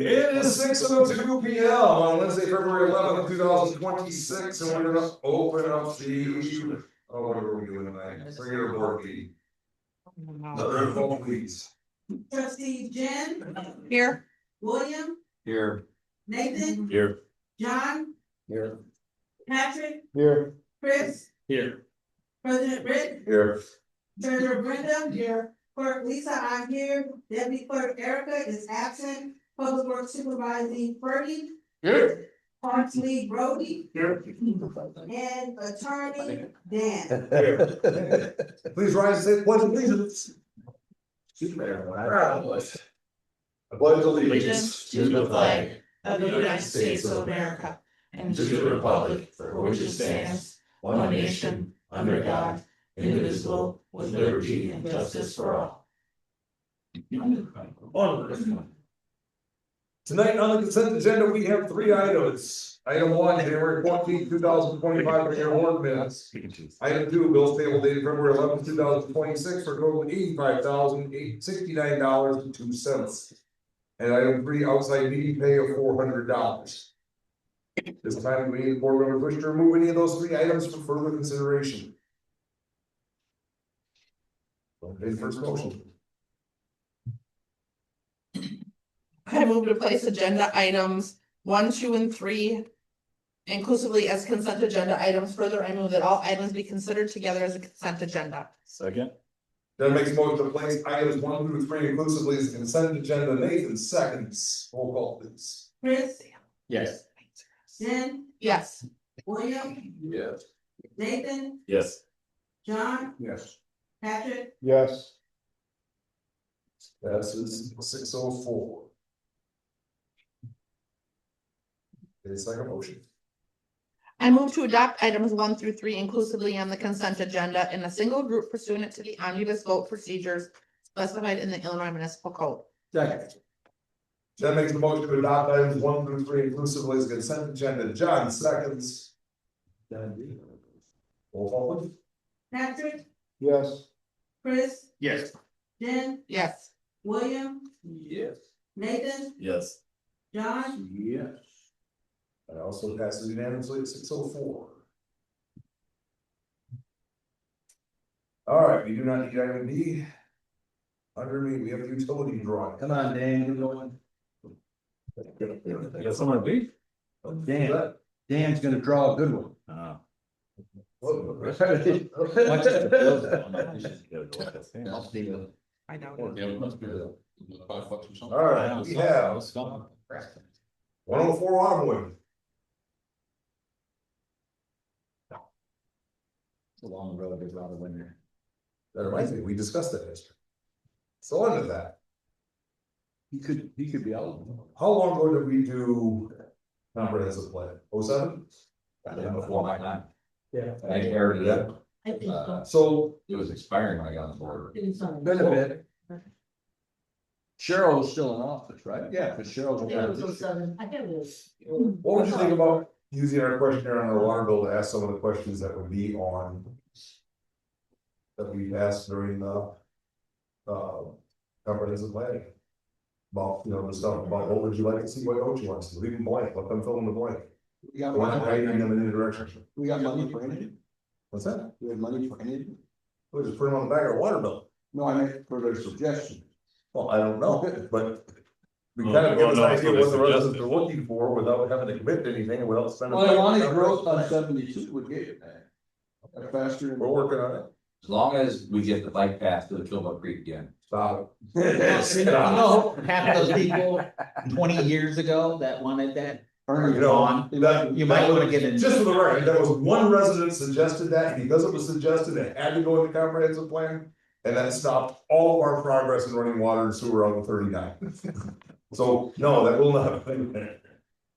It is 6:02 p.m. on Wednesday, February 11th, 2026, and we're gonna open up the, what are we doing tonight? Regular board meeting. Another vote, please. Trustee Jen. Here. William. Here. Nathan. Here. John. Here. Patrick. Here. Chris. Here. President Rick. Here. Treasurer Brenda. Here. Clerk Lisa, I'm here. Deputy Clerk Erica is absent. Public Works Supervisor Ferdy. Here. Parks Lead Brody. Here. And Attorney Dan. Here. Please rise and say pledge of allegiance. I pledge allegiance to the flag of the United States of America and to the republic for which it stands, one nation, under God, indivisible, with liberty and justice for all. Tonight on the consent agenda, we have 3 items. Item 1, January 14th, 2025, regular board minutes. Item 2, bills payable dated February 11th, 2026 for a total of $85,869.02. And item 3, outside meeting pay of $400. This time, we need board members wish to remove any of those 3 items for further consideration. Okay, first motion. I move to place agenda items 1, 2, and 3 inclusively as consent agenda items. Further, I move that all items be considered together as a consent agenda. Second. That makes a motion to place items 1 through 3 inclusively as consent agenda. Nathan seconds. Roll call please. Chris. Yes. Jen. Yes. William. Yes. Nathan. Yes. John. Yes. Patrick. Yes. Passes 604. Okay, second motion. I move to adopt items 1 through 3 inclusively on the consent agenda in a single group pursuant to the omnibus vote procedures specified in the Illinois Municipal Code. Second. That makes the motion to adopt items 1 through 3 inclusively as consent agenda. John seconds. Roll call please. Patrick. Yes. Chris. Yes. Jen. Yes. William. Yes. Nathan. Yes. John. Yes. That also passes unanimously at 604. All right, we do not need item D. Under me, we have utility drawing. Come on, Dan, you're going. You got somewhere to be? Dan, Dan's gonna draw a good one. I know. All right, we have 104 Autumn. It's a long road, there's a lot of winter. That reminds me, we discussed that yesterday. So under that, He could be out. how long ago did we do comprehensive plan? 07? Before my time. Yeah. I inherited it. I think so. So It was expiring when I got on board. Been a bit. Cheryl's still in office, right? Yeah, because Cheryl's. I think it was 07. I think it was. what would you think about using our questionnaire on our water bill to ask some of the questions that would be on that we asked during the comprehensive planning? About, the stuff about what would you like to see, what don't you want to see, leave them blank, let them fill in the blank. We got We're not guiding money, them in any direction. we got money for anything? What's that? We have money for anything? We'll just put them on the back of our water bill. No, I meant for their suggestion. Well, I don't know, but we kind of get an idea what the residents are looking for without having to commit to anything and without spending. Well, Lonnie's growth on 72 would get it there. Faster. We're working on it. As long as we get the bike path to the Killbuck Creek again. Stop You know, half of those people 20 years ago that wanted that. it. You know, that. You might that wanna was- get in- Just for the record, that was one resident suggested that, and because it was suggested, it had to go in the comprehensive plan. And that stopped all of our progress in running water and sewer on the 39. So, no, that will not happen.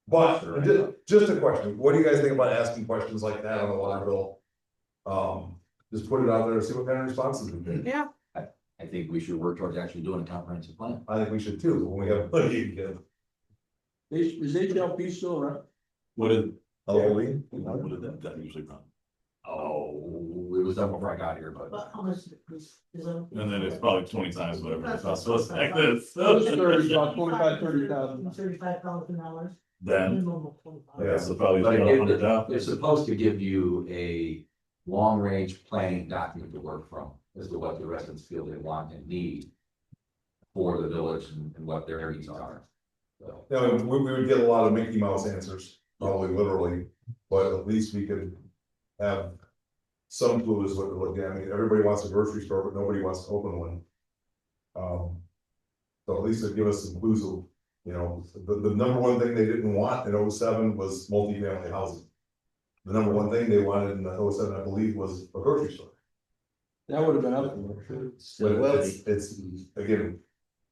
But just a question, what do you guys think about asking questions like that on the water bill? Just put it out there and see what kind of responses we get. Yeah. I think we should work towards actually doing a comprehensive plan. I think we should too, when we have money to give. Is HLP still around? What did, Halloween. what did that usually run? Oh, it was was done before I got here, but. But how much is it? And then it's probably 20 times whatever the cost was back then. Those So. stories about 25, 30,000. $35,000. Then, Minimum of 25. yeah, so probably But about it, 100 down. it's supposed to give you a long-range planning document to work from as to what the residents feel they want and need for the village and what their needs are. So, You know, we would get a lot of Mickey Mouse answers, probably literally, but at least we could have some clue is what to look at. I mean, everybody wants a grocery store, but nobody wants to open one. So at least it'd give us some clues of, you know, the number one thing they didn't want in 07 was multifamily housing. The number one thing they wanted in 07, I believe, was a grocery store. That would have been up there. Still will But be. it's, again,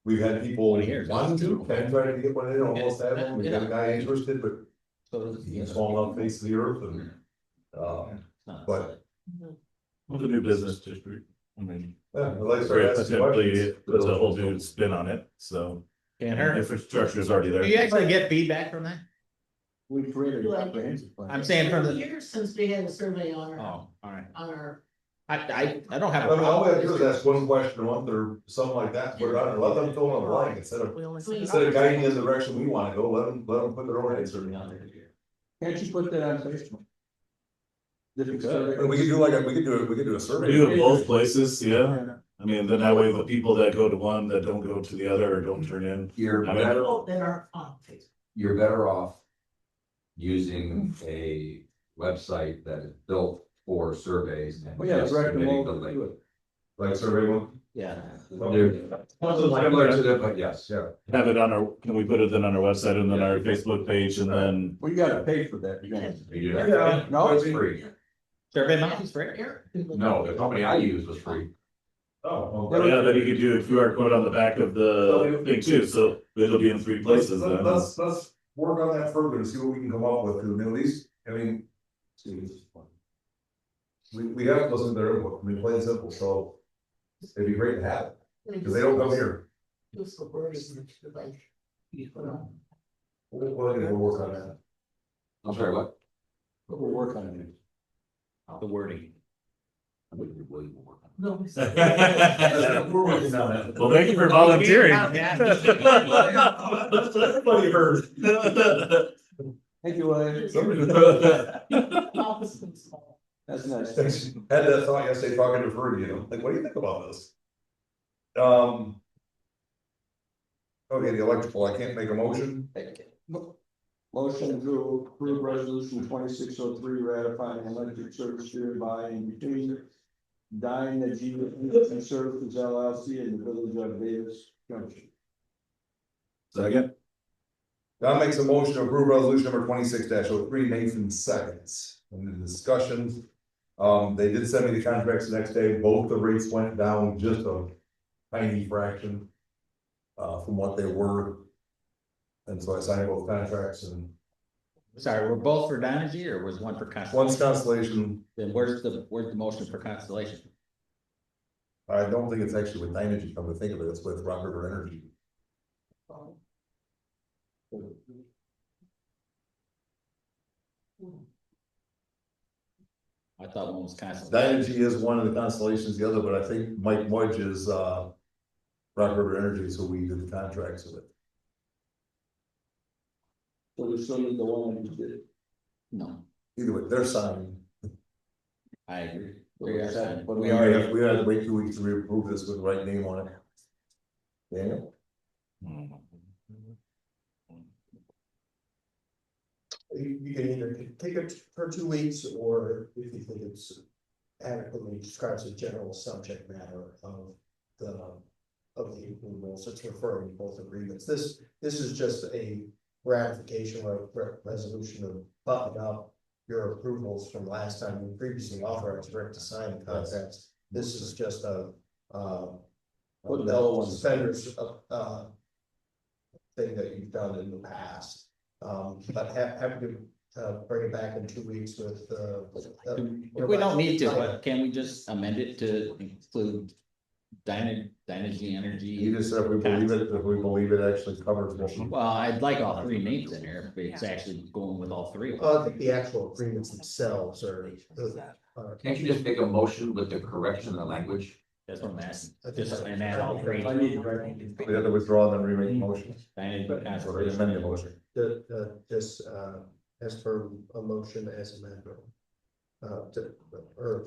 we've had people 20 years. want to, can try to get one in, almost have one, we got a guy interested, but So he's falling off the face of the earth and, but, With the new business district, I mean, yeah, I'd like to start great, asking potentially questions. puts a whole new spin on it, so. Can't hurt. Infrastructure is already Do you there. actually get feedback from that? We created a comprehensive plan. I'm saying from the, Years since we had a survey on oh, our, all right. on our. I don't have I a mean, all we have to do problem. is ask one question a month or something like that, put it on, and let them fill in the blank instead of Instead guiding in the direction we wanna go, let them put their own answer. Can't you put that on Facebook? Different survey. And we could do like, we could do a survey. Do it both places, yeah. I mean, then that way the people that go to one that don't go to the other or don't turn in. You're I mean, better, People that are on Facebook. you're better off using a website that is built for surveys and. Well, yeah, just direct them submitting the over link. to it. Like survey one? Yeah. They're similar to that, but yes. Yeah. Have it on our, can we put it then on our website and then our Facebook page and then, Well, you gotta pay for that. You gotta- You do that. Yeah. No, It's free. Survey Monkey's free. No, the company I used was free. Oh. yeah, then you could do a QR code on the back of the thing too, so it'll be in 3 places then. Let's work on that further and see what we can come up with, because at least, I mean. We have to listen to their input, I mean, plain and simple, so it'd be great to have it, because they don't come here. Use the word is like. You put on. We'll work on that. I'm sorry, what? We'll work on it. The wording. No. We're working on that. Well, thank you for volunteering. Everybody heard. Thank you, William. Office is small. That's nice. Had that thought yesterday talking to Ferdy, you know, like, what do you think about this? Okay, the electrical, I can't make a motion. Motion to approve resolution 2603 ratifying electric service agreement by and between Dynegy and Services LLC and the Village of Davis Junction. Second, Don makes a motion to approve resolution number 26-03, Nathan seconds. In the discussions, they did send me the contracts the next day, both the rates went down just a tiny fraction. From what they were. And so I signed both contracts and Sorry, we're both for Dynegy or was one for Constellation? one's Constellation, Then where's the motion for Constellation? I don't think it's actually with Dynegy, come to think of it, it's with Rock River Energy. I thought one was Constellation. Dynegy is one of the constellations, the other, but I think Mike Mudge is Rock River Energy, so we did the contracts with it. So we still need the one that you did. No, Either way, they're signing. I agree. We are signing. We already, we had to wait 2 weeks to approve this with the right name on it. Daniel? You can either take it for 2 weeks, or if you think it's adequately describes the general subject matter of the rules, it's referring to both agreements. This is just a ratification or resolution of button up your approvals from last time. We previously authorized Rick to sign the contracts. This is just a What the hell was- suspenders thing that you've done in the past. But happy to bring it back in 2 weeks with If we don't need to, but can we just amend it to include Dynegy Energy? You just said if we believe it actually covers what. Well, I'd like all 3 names in there, if it's actually going with all 3. I think the actual agreements themselves are, Can't you just make a motion with the correction of the language? That's what I'm asking. I think Just so. and add all three. I need, We have to withdraw then remake the motion. Diana, Or conservation. amend the motion. Just, as per a motion as amended. Or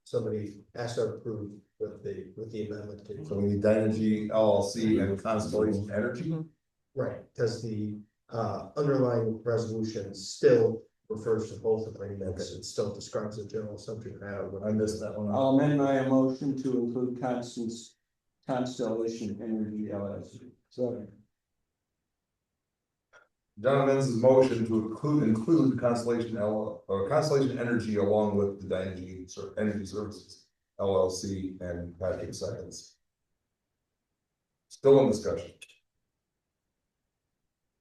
somebody asked to approve with the amendment So to, we need Dynegy LLC and Constellation Energy. right, because the underlying resolution still refers to both agreements, it still describes the general subject matter. I missed that one. I'll amend my motion to include Constellation Energy LLC. Sorry. John amends his motion to include Constellation Energy along with the Dynegy Energy Services LLC and Patrick seconds. Still in discussion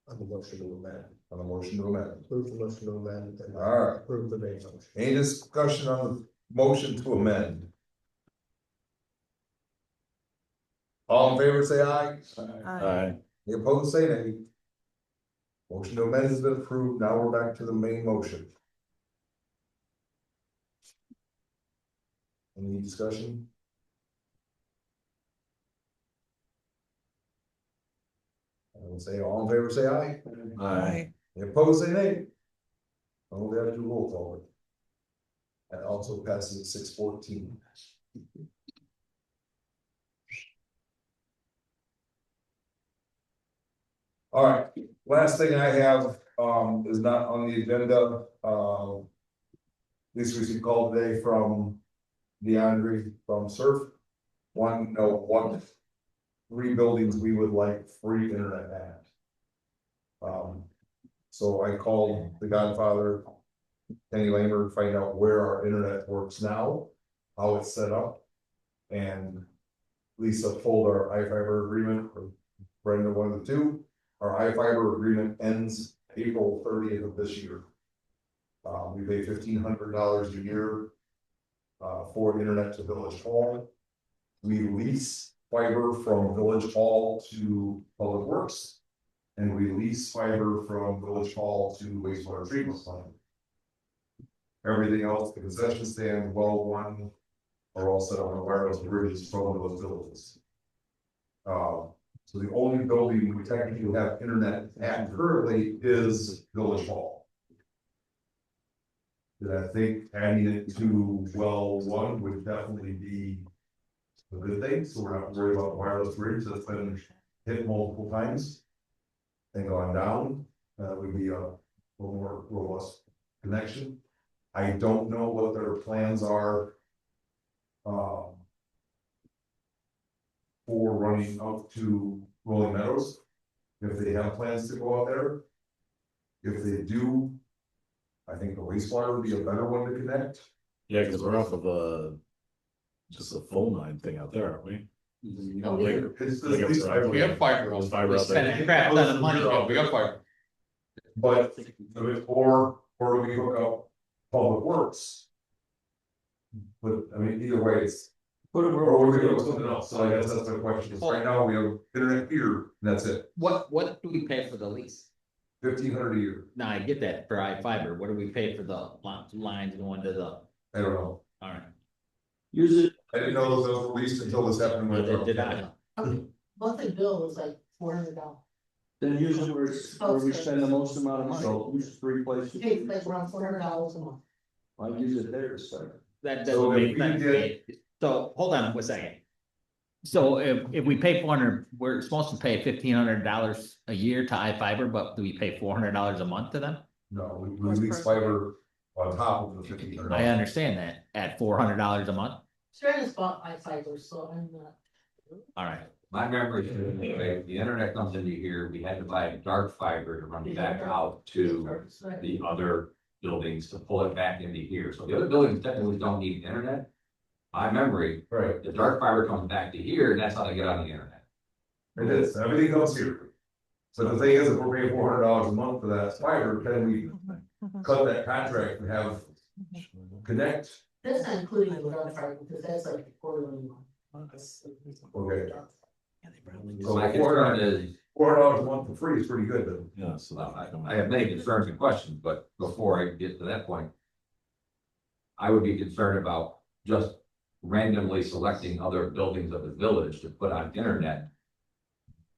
On the motion to amend, on the motion to amend. approve the motion to amend and All right. approve the main motion. Any discussion on the motion to amend? All in favor, say aye. Any opposed, say nay. Motion to amend has been approved. Now we're back to the main motion. Any discussion? I will say all in favor, say aye. Aye. Any opposed, say nay. Oh, we have to do roll call. That also passes at 6:14. All right, last thing I have, is not on the agenda, at least received call today from DeAndre from Surf. Three buildings we would like free internet at. So I called the Godfather, Kenny Lamer, to find out where our internet works now, how it's set up. And Lisa pulled our iFiber agreement, or Brenda, one of the two. Our iFiber agreement ends April 30th of this year. We pay $1,500 a year for internet to Village Hall. We lease fiber from Village Hall to Public Works. And we lease fiber from Village Hall to wastewater treatment plant. Everything else, the concession stand, well one, are all set up on wireless bridges from those villages. So the only building we technically have internet at currently is Village Hall. And I think adding it to well one would definitely be a good thing, so we're not worried about wireless bridge that's been hit multiple times. And gone down, would be a little more robust connection. I don't know what their plans are. For running out to Rolling Meadows, if they have plans to go out there. If they do, I think the wastewater would be a better one to connect. Yeah, because we're off of just a phone line thing out there, aren't we? It's I think it's right. We have fiber. There's fiber out there. Spending crap ton of money. Yeah, we got fiber. But, or do we hook up Public Works? But, I mean, either way, it's, or we're gonna do something else, so I guess that's the question, is right now we have internet here, and that's it, What do we pay for the lease? $1,500 a year, Now, I get that for iFiber. What do we pay for the lines going to the, I don't know. all right. Use it. I didn't know those were released until this happened. Did I? Monthly bill was like $400. Then use it where we spend the most amount of money. So- Use three places. Hey, like around $400 a month. I use it there to start. That So doesn't if make we sense. So, hold on one second. So if we pay 400, we're supposed to pay $1,500 a year to iFiber, but do we pay $400 a month to them? No, we release fiber on top of the $1,500. I understand that, at $400 a month, Stratus bought iFiber, so I'm not. all right. My memory is, if the internet comes into here, we had to buy dark fiber to run it back out to the other buildings to pull it back into here. So the other buildings technically don't need internet. My memory, Right, the dark fiber comes back to here, and that's how they get on the internet. it is, everything goes here. So the thing is, if we're paying $400 a month for that fiber, can we cut that contract and have connect? That's not including the dark fiber, because that's like quarterly. Okay. So my concern is, $400 a month for free is pretty good, then. Yeah, so I have many concerns and questions, but before I get to that point. I would be concerned about just randomly selecting other buildings of the village to put on internet.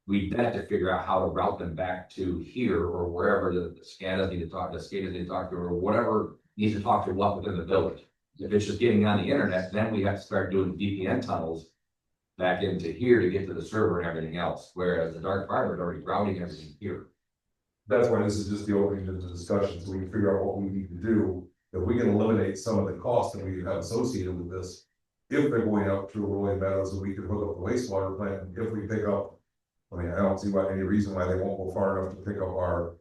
We then have to figure out how to route them back to here or wherever the SCADA need to talk, the SCADA need to talk to, or whatever needs to talk to what within the village. If it's just getting on the internet, then we have to start doing VPN tunnels back into here to get to the server and everything else, whereas the dark fiber is already routing everything here. That's why this is just the opening to the discussion, so we can figure out what we need to do. If we can eliminate some of the costs that we have associated with this. If they're going up to Rolling Meadows, and we can hook up the wastewater plant, and if we pick up. I mean, I don't see any reason why they won't go far enough to pick up our.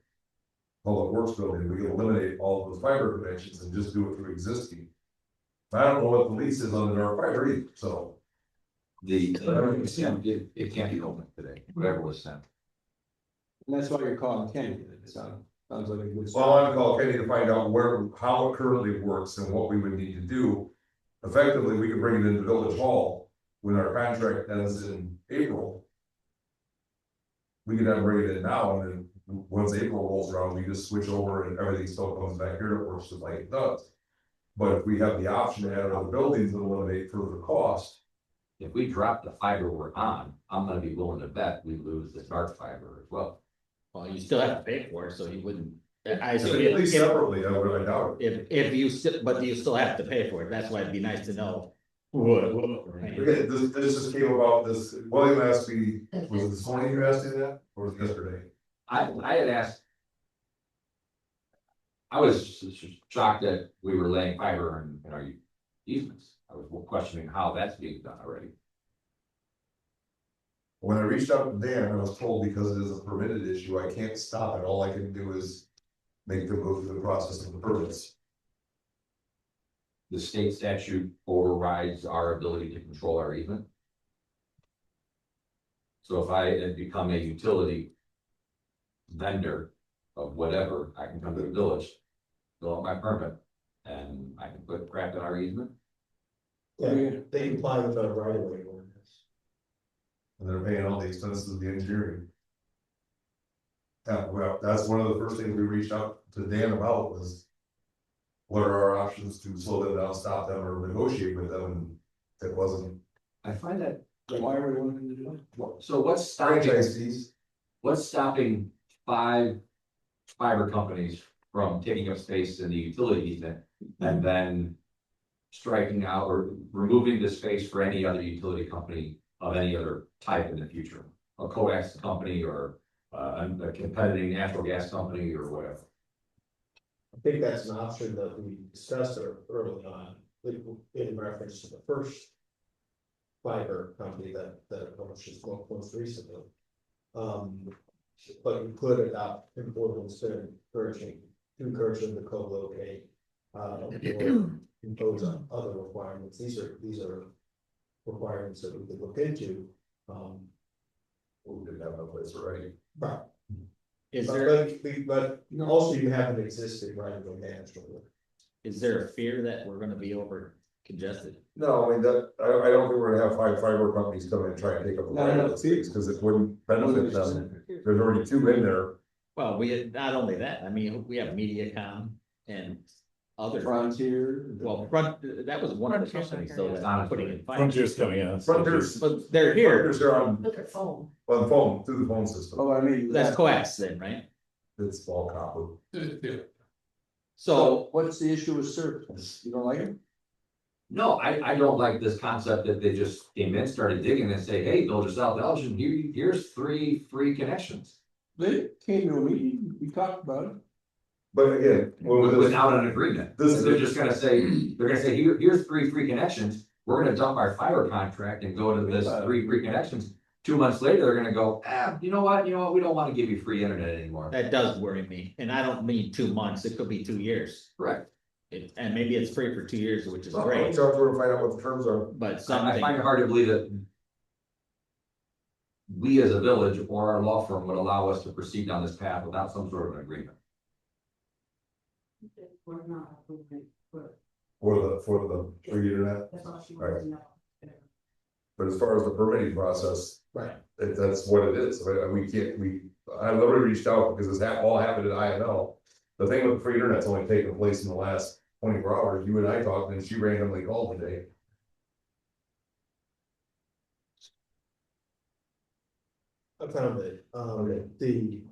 Public Works building, we can eliminate all of those fiber connections and just do it through existing. I don't know what the lease is on the dark fiber either, so. It can't be open today, whatever was sent. And that's why you're calling Kenny, it sounds like a good. Well, start. I'm calling Kenny to find out how it currently works and what we would need to do. Effectively, we could bring it into Village Hall when our contract ends in April. We could have bring it in now, and then once April rolls around, we just switch over and everything still comes back here, it works just like it does. But if we have the option to add other buildings and eliminate further cost. If we drop the fiber we're on, I'm gonna be willing to bet we lose the dark fiber as well. Well, you still have to pay for it, so you wouldn't, I At assume least separately, I doubt it. if you still, but you still have to pay for it, that's why it'd be nice to know. What. Okay, this just came about, this, William asked me, was it this morning you asked me that, or was it yesterday? I had asked. I was shocked that we were laying fiber in our easements. I was questioning how that's being done already. When I reached out to Dan, I was told because it is a permitted issue, I can't stop it, all I can do is. Make them go through the process of the permits. The state statute overrides our ability to control our easement. So if I had become a utility vendor of whatever, I can come to the village, fill out my permit, and I can put crap in our easement. Yeah, they comply with our right of way ordinance. And they're paying all the expenses of the engineering. Yeah, well, that's one of the first things we reached out to Dan about was. What are our options to slow them down, stop them, or negotiate with them, and it wasn't. I find that, Why are we wanting to do that? so what's stopping, Franchise fees, what's stopping 5 fiber companies from taking up space in the utility easement and then striking out or removing the space for any other utility company of any other type in the future? A coax company or a competing natural gas company or whatever. I think that's an option that we discussed early on, in reference to the first fiber company that approached most recently. But you could adopt importance to encourage them to co-locate, or impose on other requirements. These are requirements that we could look into. we didn't have no place already. Right. Is there, But also you have an existing right of way management. is there a fear that we're gonna be over congested? No, I mean, I don't think we're gonna have 5 fiber companies come in and try and take up the No, right no, of these, because it wouldn't benefit them. There's already 2 in there. Well, we, not only that, I mean, we have MediaCom and other, Frontier. well, that was one of the companies though that's putting in fiber. Frontier's coming out. Frontiers, But they're here, Frontiers are on Look at phone. the phone, through the phone system. Oh, I mean. that's coax then, right? It's all copper. So, What's the issue with service? You don't like it? No, I don't like this concept that they just came in, started digging and say, hey, Village of South Elgin, here's 3 free connections. They came to a meeting, we talked about it. But again, Without an agreement. This- They're just gonna say, here's 3 free connections, we're gonna dump our fiber contract and go to this 3 free connections. 2 months later, they're gonna go, you know what, we don't wanna give you free internet anymore. that does worry me, and I don't mean 2 months, it could be 2 years. Correct. And maybe it's free for 2 years, which is I'll great, talk to her and find out what the terms are. but I something. find it hard to believe that we as a village or our law firm would allow us to proceed down this path without some sort of an agreement. We're not approving for, For the free internet, that's all she Right. wants to know. but as far as the permitting process, Right. that's what it is. I literally reached out because this all happened at IML. The thing with the free internet's only taken place in the last 24 hours, you and I talked, and she randomly called today. I found it, Okay. the,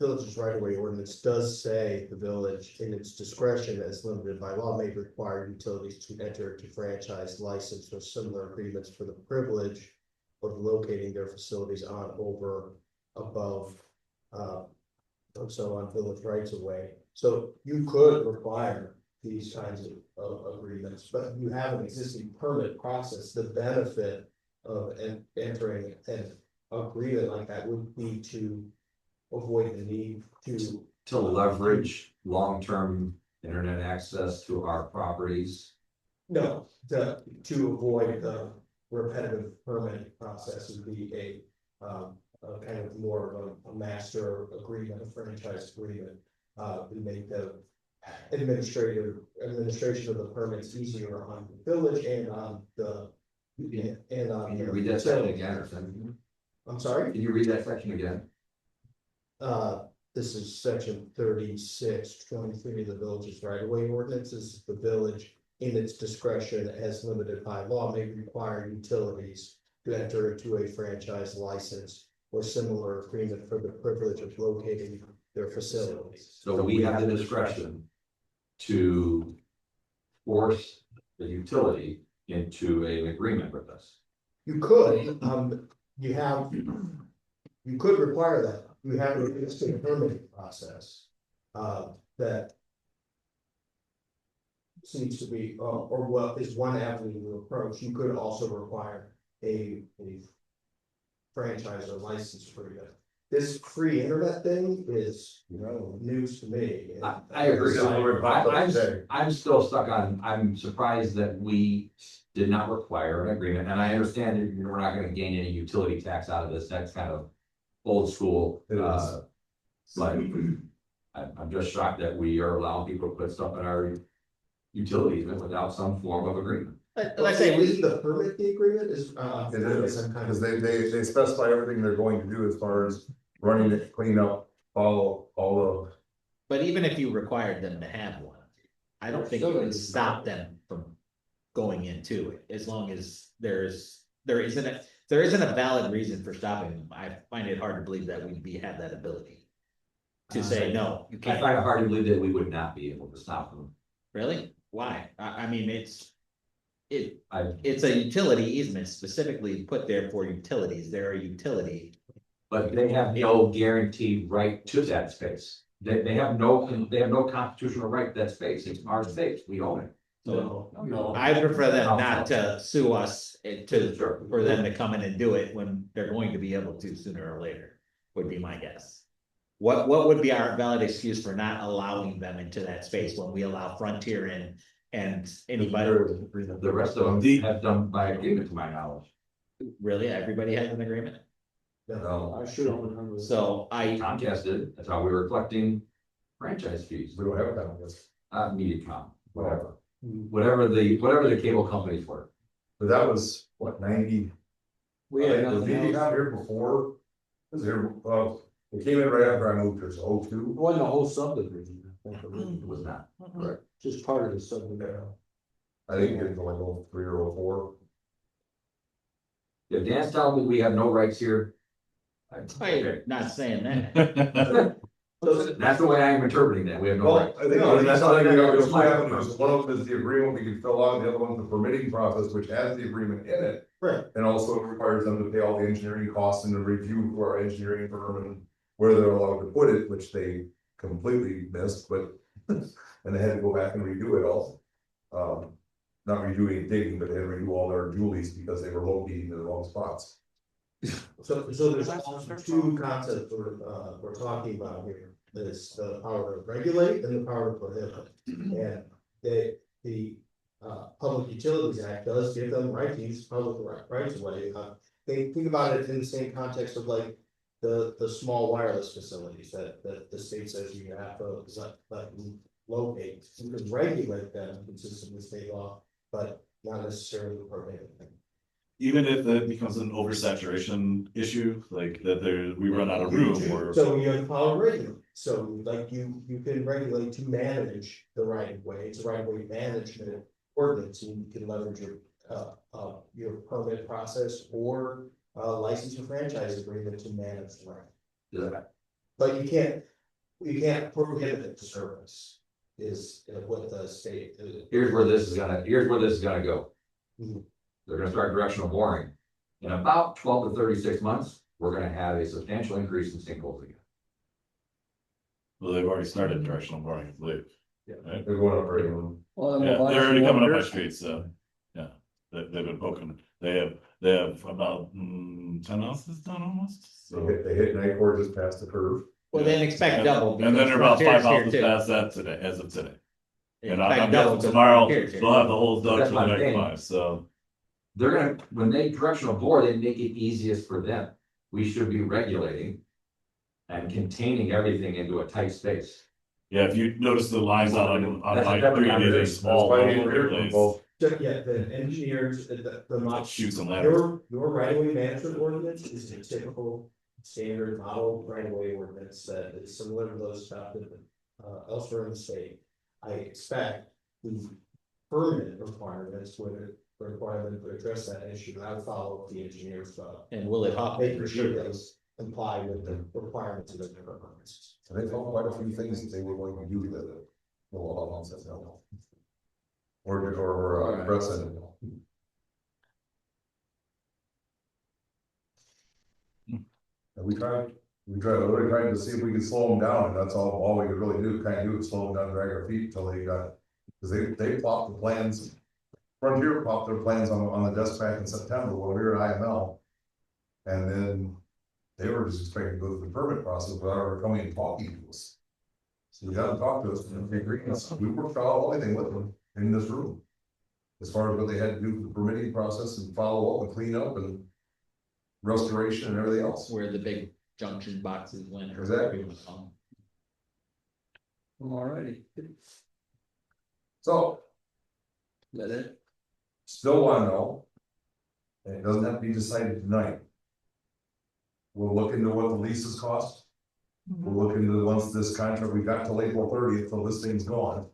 village's right of way ordinance does say the village in its discretion as limited by law may require utilities to enter into franchise license or similar agreements for the privilege of locating their facilities on, over, above, and so on village rights of way. So you could require these kinds of agreements, but you have an existing permit process. The benefit of entering an agreement like that would be to avoid the need To leverage long-term internet access to our properties. no, to avoid the repetitive permitting process would be a kind of more of a master agreement, a franchise agreement. To make the administration of the permits easier on the village and on the. And on. Can you read that section again or something? I'm sorry? Can you read that section again? This is section 3623 of the village's right of way ordinances. The village, in its discretion as limited by law, may require utilities to enter into a franchise license or similar agreement for the privilege of locating their facilities. So we have the discretion to force the utility into an agreement with us. You could, you could require that. You have an existing permitting process, that seems to be, or what is one avenue to approach. You could also require a franchise or license for you. This free internet thing is, news to me. I agree. This is where it popped up today. I'm still stuck on, I'm surprised that we did not require an agreement, and I understand that we're not gonna gain any utility tax out of this, that's kind of old school. It is. But I'm just shocked that we are allowing people to put stuff in our utilities without some form of agreement. Like I say, Is the permit the agreement is? It is, because they specify everything they're going to do as far as running it, clean up, follow all of. but even if you required them to have one, I don't think you would stop them from going into it, as long as there isn't a valid reason for stopping them. I find it hard to believe that we'd have that ability to say, no, you I can't. find it hard to believe that we would not be able to stop them. Really? Why? I mean, it's I, a utility easement specifically put there for utilities. They're a utility. but they have no guaranteed right to that space. They have no constitutional right to that space. It's our space. We own it. So I prefer them not to sue us Sure. for them to come in and do it when they're going to be able to sooner or later, would be my guess. What would be our valid excuse for not allowing them into that space when we allow Frontier in and anybody? The rest of them have done by agreement, to my knowledge. Really, everybody has an agreement? No, I should only remember. So Comcast did. That's how we were collecting franchise fees. we don't have that on this, MediaCom, whatever. whatever the cable companies were. But that was, what, 90? We had Was nothing Vivi else. out here before? Was there, it came in right after I moved here, so 02. It wasn't a whole subdivision, I think, It was not. just part of the subdivision. I think it was like 03 or 04. If Dan's telling me we have no rights here. I'm not saying that. That's the way I am interpreting that. We have no Well, rights. I think that's something we got, there's two avenues. One of them is the agreement we can fill out, the other one's the permitting process, which has the agreement in it. Right. And also requires them to pay all the engineering costs and the review for our engineering firm and where they're allowed to put it, which they completely missed, but. And they had to go back and redo it all. Not redo any digging, but they had to redo all their julies because they were located in the wrong spots. So there's also two concepts we're talking about here. There's the power to regulate and the power to prohibit. And the Public Utilities Act does give them right to use public rights away. They think about it in the same context of like the small wireless facilities that the state says you have to locate. You can regulate them consistent with state law, but not necessarily prohibit them. even if it becomes an oversaturation issue, like that we run out of room or. So you have to follow regular, so like you can regulate to manage the right of way, it's a right of way management ordinance, and you can leverage your permit process or license or franchise agreement to manage the right. Yeah. But you can't prohibit it to service, is what the state. Here's where this is gonna go. Mhm. They're gonna start directional boring. In about 12 to 36 months, we're gonna have a substantial increase in sinkholes again. Well, they've already started directional boring, I believe. They're going up right now. Well, Yeah, they're already coming up my street, so, yeah, they've been poking, they have about 10 houses done almost, so. They hit Nightcore just past the curve. Well, then expect double. And then they're about because 5 Frontier's here houses too. past that today, as of today. And Expect I'm double guessing because tomorrow, Frontier's here. they'll have the holes dug That's for the my next thing. 5, so. They're gonna, when they directional bore, they make it easiest for them. We should be regulating and containing everything into a tight space. Yeah, if you notice the lines on That's my definitely street, not they're it. small all over the place. Both. Yeah, the engineers, the Shoots and ladders. your right of way management ordinance is a typical standard model right of way ordinance that is similar to those adopted elsewhere in the state. I expect the permit requirements would require them to address that issue. I would follow the engineers, And Willie Hawk. making sure those comply with the requirements of the different permits. So they found quite a few things that they were going to do with it. Well, I'll say no. Or precedent. And we really tried to see if we could slow them down, and that's all we could really do, kind of do is slow them down, drag our feet until they got, because they plopped the plans. Frontier plopped their plans on the desk back in September when we were at IML. And then they were just expecting to go through the permit process without ever coming and talking to us. So we got to talk to us, and they agreed, we worked out everything with them in this room. As far as what they had to do for the permitting process and follow up and clean up and restoration and everything else. Where the big junction boxes went. or Exactly. whatever you wanna call Alrighty. So, That it? still want to know, and it doesn't have to be decided tonight. We'll look into what the leases cost. We'll look into once this contract, we got till April 30th, till this thing's gone.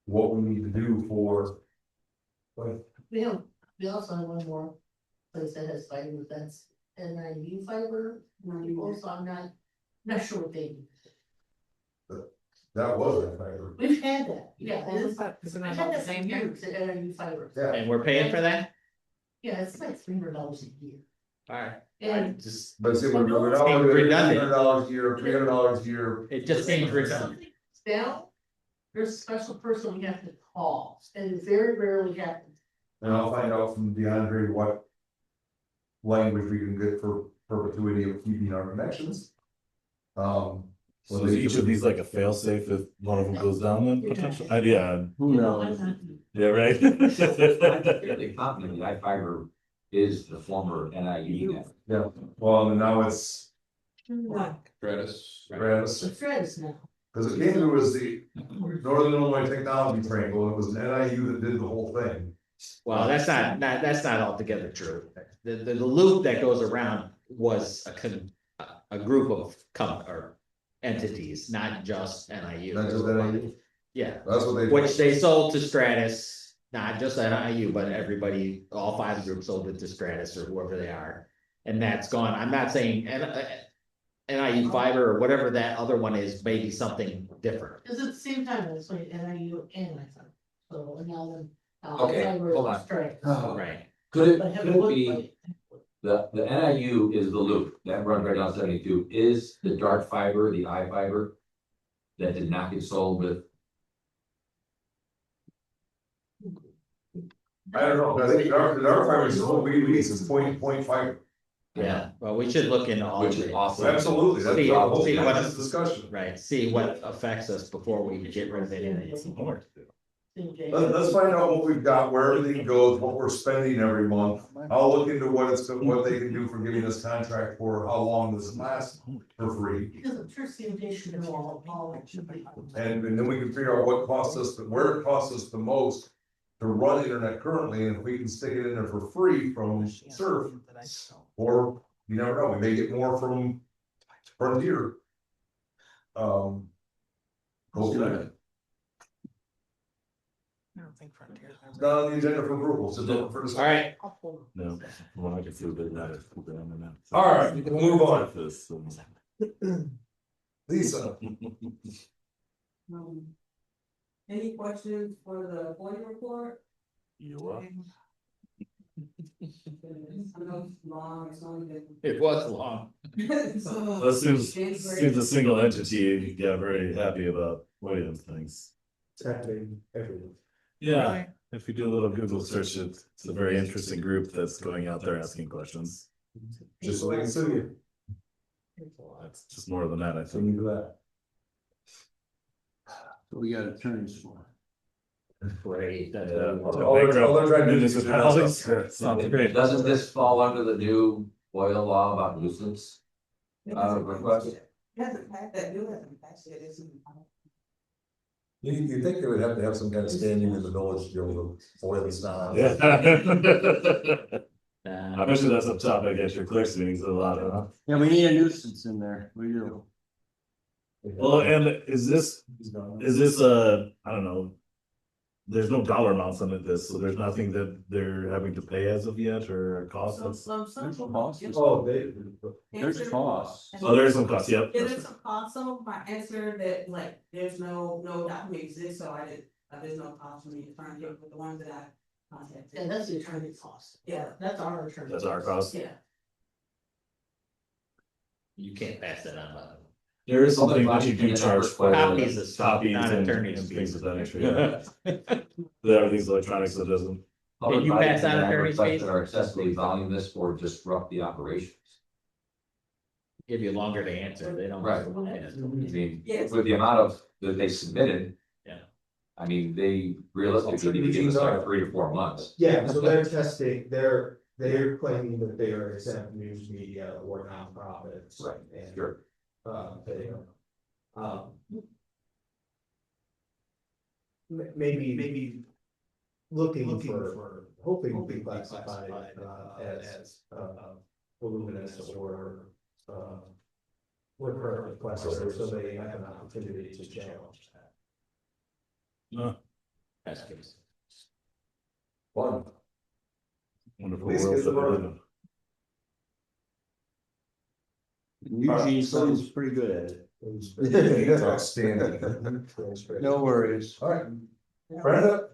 What we need to do for. We also have one more place that has fiber, that's NIU fiber, also I'm not sure what they. That was that fiber. We've had that, yeah, All the it's, fi- isn't I've that all had the that for same here? years, at NIU fiber. Yeah. And we're paying for that? Yeah, it's like $300 a year, Alright. and Just, But see, we're Seems redundant. $200 a year, $300 a year. it just seems redundant. something down, there's a special person we have to call, and it very rarely happens. And I'll find out from DeAndre what. Language we can get for perpetuity of keeping our connections. So is each of these like a fail safe if one of them goes down then potentially? Yeah, Who You knows? know, yeah, right. I'm fairly confident the iFiber is the former NIU net. Yeah, well, and now it's Stratus. Gratis, The threads now. because it came through as the Northern Illinois Technology Triangle, it was an NIU that did the whole thing. Well, that's not altogether true. The loop that goes around was a group of or entities, not just NIU. Not just NIU, Yeah, that's what they. which they sold to Stratus, not just NIU, but everybody, all 5 groups sold it to Stratus or whoever they are. And that's gone. I'm not saying NIU fiber or whatever that other one is, maybe something different. Cause at the same time, it's like NIU and I thought, so and now then. Okay, hold on. Straight. Right. Could But it, have could it it look be, like. the NIU is the loop that runs right down 72, is the dark fiber, the iFiber? That did not get sold with, I don't know, I think the dark fiber is so big, it's point five. Yeah, well, we should look into all which of is it. awesome. Absolutely, that's See- the whole see point what- of this discussion. Right, see what affects us before we get rid of it. Let's find out what we've got, where everything goes, what we're spending every month. I'll look into what they can do for giving us contract for how long this lasts for free. Because I'm sure sanitation all. And then we can figure out what costs us, where it costs us the most to run internet currently, and if we can stick it in there for free from Surf, or you never know, we may get more from Frontier. Go from there. I don't think Frontier. It's not on the agenda for approval, so don't for All right, No, well, I can feel that that is. All right, we'll move on. This, Lisa, Any questions for the FOIA report? You are. I know it's long, it's only been. it was long. That seems a single entity, yeah, very happy about Williams things. It's happening everywhere. Yeah, if you do a little Google search, it's a very interesting group that's going out there asking questions. just so they can sue you. It's just more than that, I So think. you do that. We got attorneys for. Great. That's Yeah. what we want. All they're trying to do is- Municipalities, sounds great. Doesn't this fall under the new oil law about nuisance? Request? Hasn't passed that, bill hasn't passed yet, it's in. You think they would have to have some kind of standing in the village to be able to foil this down? Yeah. Uh, I bet you that's a topic at your clerk's meetings a lot of. Yeah, we need a nuisance in there, we do. Well, and is this I don't know. There's no dollar amounts on this, so there's nothing that they're having to pay as of yet or cost us. Some. costs. Oh, they. There's costs. Oh, there's some cost, yep. Yeah, there's some cost, some of my answer that like, there's no document exists, so there's no cost for me to try and get with the ones that I contacted. Yeah, that's the attorney cost. Yeah. That's our attorney. That's our cost. Yeah. You can't pass that on. But There is something that you do charge for. Copies of stuff, Copies not and attorney's things of that fees. nature, yeah. Everything's electronic, so it doesn't. Did you pass on attorney's fees? Are excessively voluminous or disrupt the operations. Give you longer to answer, they don't. Right. Yeah. I mean, Yes. with the amount of that they submitted. Yeah. I mean, they realistically need to give us like 3 to 4 months. Yeah, so they're testing, they're claiming that they are exempt news media or nonprofits. Right, And, sure. they, maybe looking for, hoping to be classified, as, voluminous or, recurrent requests, so they have an opportunity to challenge that. Best case. Fun. Wonderful Please world get the that we word. live in. Eugene sounds pretty good at it. That's outstanding. No worries. All right, Brenda,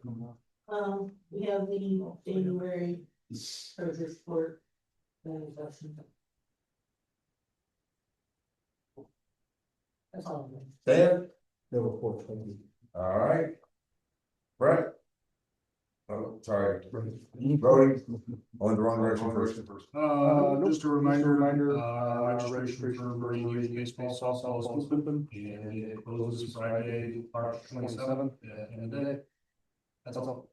We have the January treasurer's report. That's all. Dan, There were 420. all right. Brett. Oh, sorry. Brody, on the wrong direction first. Just a reminder, registration for Bernie Youth Baseball Softball is open, and it closes Friday, March 27th, at end of the day. That's all.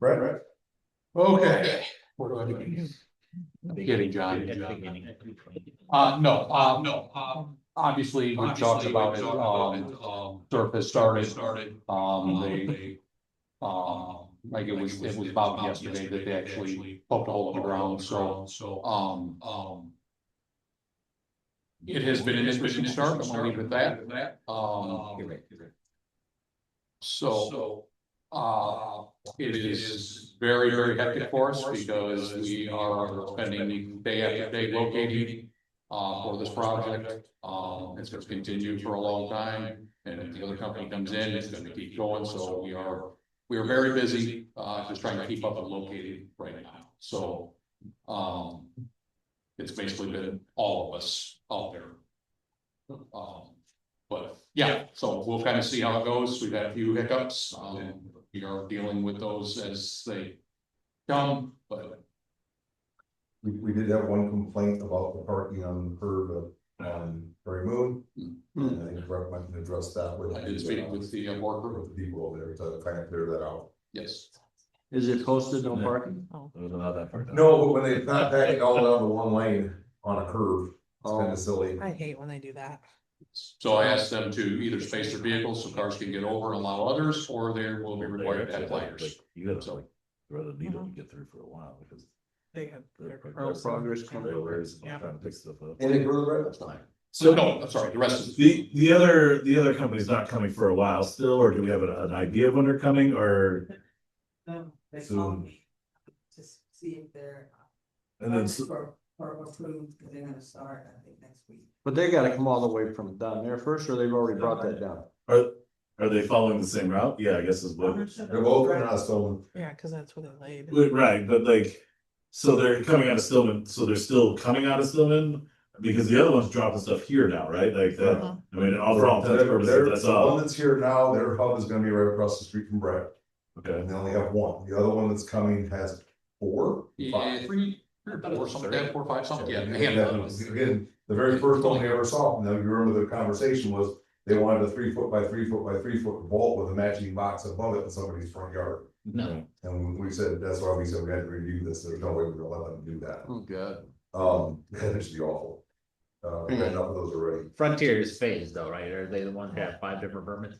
Brett, Okay. Where do I begin? Beginning, John. At the beginning. No, obviously, we talked about it, Surf has started, they, like it was about yesterday that they actually poked a hole in the ground, so, it has been an interesting start, I'm gonna leave it at that, You're right. so, it is very, very hectic for us because we are spending day after day locating for this project. It's gonna continue for a long time, and if the other company comes in, it's gonna keep going, so we are very busy, just trying to keep up with locating right now, so, it's basically been all of us out there. But yeah, so we'll kind of see how it goes. We've had a few hiccups. We are dealing with those as they come, but we did have one complaint about the parking on the curb on Prairie Moon. And I think Brett went and addressed that with. I did speak with the board group. With the people over there to kind of clear that out. Yes. Is it posted no parking? It was not that far down. No, but when they not packing all down to one lane on a curve, it's kind of silly. I hate when they do that. So I asked them to either space their vehicles so cars can get over and allow others, or they will be required to have flares. You gotta like, rather needle to get through for a while because. They had. progress Yeah. Trying to pick stuff up. Anything further, Brett? So no, I'm sorry, the rest of The other company's not coming for a while still, or do we have an idea of when they're coming, or? No, they Soon. called me to see if they're. And then, For approved, because they're gonna start, I think, next week. But they gotta come all the way from down there first, or they've already brought that down? are they following the same route? Yeah, I guess is what. They're both coming out of Stillman. Yeah, cause that's where they laid. Right, but like, so they're coming out of Stillman, so they're still coming out of Stillman? Because the other one's dropping stuff here now, right? Like that, I mean, all for all intents and purposes, that's The one all. that's here now, their hub is gonna be right across the street from Brett, Okay, and they only have one. The other one that's coming has 4, Yeah, 5. 3, or something, 4 or 5, something, yeah. Again, the very first one we ever saw, now you remember the conversation was, they wanted a 3 foot by 3 foot by 3 foot vault with a matching box above it in somebody's front yard. No, And we said, that's why we said we had to review this, there's no way we're gonna let them do that. Oh, God. That should be awful. We had enough of those already. Frontier is phased though, right? Are they the ones that have 5 different permits?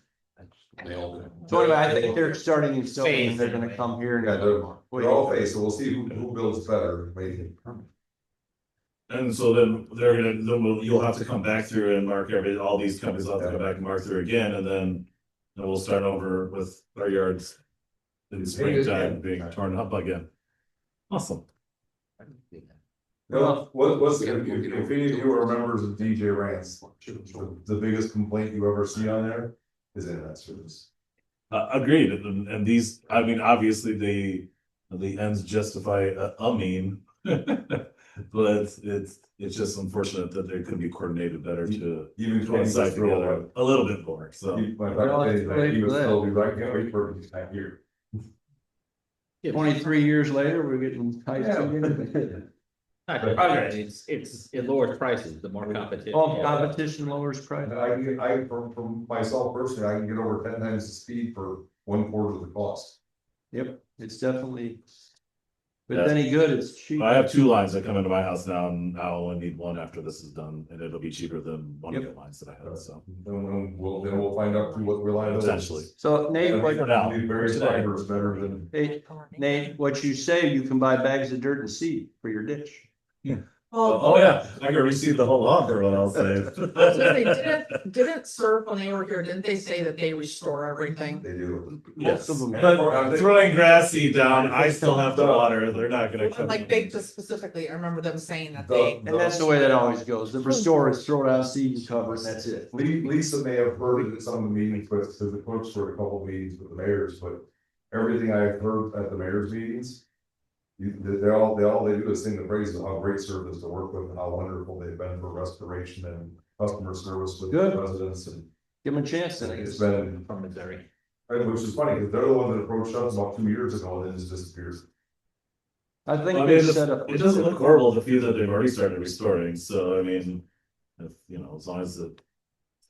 They all do. So anyway, I think they're starting in Stillman, and they're gonna come here Yeah, and. they're all faced, so we'll see who builds better, maybe. and so then you'll have to come back through and mark all these companies will have to come back and mark through again, and then we'll start over with our yards in the springtime being torn up again. Awesome. Well, what's, if any of you are members of DJ Rants, the biggest complaint you ever see on there is internet service. Agreed, and these, I mean, obviously the ends justify a mean. But it's just unfortunate that they could be coordinated better to Even coincide together a little bit more, so. My fact is that he was still be right, yeah, we perfect time here. 23 years later, we're getting high speed. It lowers prices, the more competition. Oh, competition lowers price. From myself personally, I can get over 10 times the speed for 1/4 of the cost. Yep, it's definitely. But then good, it's cheap. I have 2 lines that come into my house now, and I'll only need 1 after this is done, and it'll be cheaper than one of the lines that I have, so. Then we'll find out what reliability. Potentially. So Nate, what, For now. Be very fiber is better than. Nate, what you say, you can buy bags of dirt and seed for your ditch. Oh, yeah, I can receive the whole lot for what I'll say. They didn't serve when they were here, didn't they say that they restore everything? They do. Yes, Most of them. but throwing grass seed down, I still have to water, they're not gonna come. Like they just specifically, I remember them saying that they. And that's the way that always goes. The restorers throw down seed and cover, and that's it. Lisa may have heard it at some of the meetings, but because the clerks were a couple of meetings with the mayors, but everything I've heard at the mayor's meetings. They do is sing the praises of how great service to work with and how wonderful they've been for restoration and customer service with Good. the residents, and Give them a chance then. it's been, From Missouri. which is funny, because they're the ones that approached us about 2 years ago and then just disappeared. I I think mean, they set up. it doesn't look horrible, the few that they've already started restoring, so I mean, if, as long as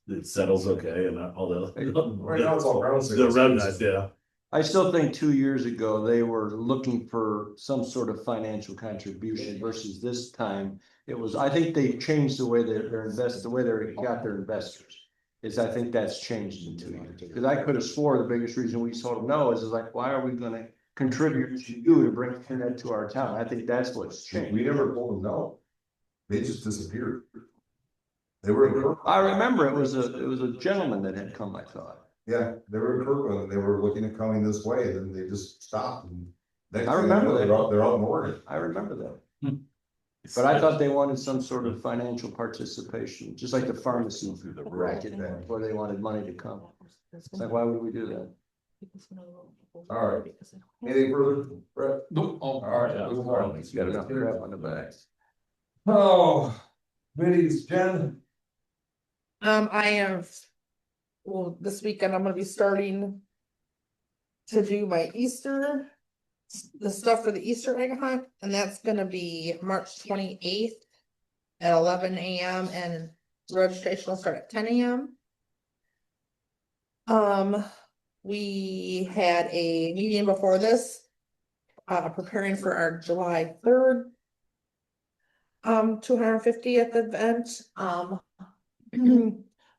it settles okay and all Right now, it's all ground. the remnants, yeah. I still think 2 years ago, they were looking for some sort of financial contribution versus this time. It was, I think they changed the way they're invested, the way they got their investors. I think that's changed in 2 years. Because I could have swore the biggest reason we told them no is like, why are we gonna contribute to you to bring internet to our town? I think that's what's changed. We never told them no. They just disappeared. They were in Kirkland. I remember it was a gentleman that had come, I thought. Yeah, they were in Kirkland, and they were looking at coming this way, and then they just stopped. And next I thing you remember know, that. They're out in Oregon. I remember that. But I thought they wanted some sort of financial participation, just like the pharmacy racket, where they wanted money to come. It's like, why would we do that? All right. Anything further, Brett? Nope. All right. Move on. It's got enough crap on the back. Oh, committees, Jen. I have, well, this weekend I'm gonna be starting to do my Easter, the stuff for the Easter egg hunt, and that's gonna be March 28th at 11 a.m. and registration will start at 10 a.m. We had a meeting before this, preparing for our July 3rd 250th event.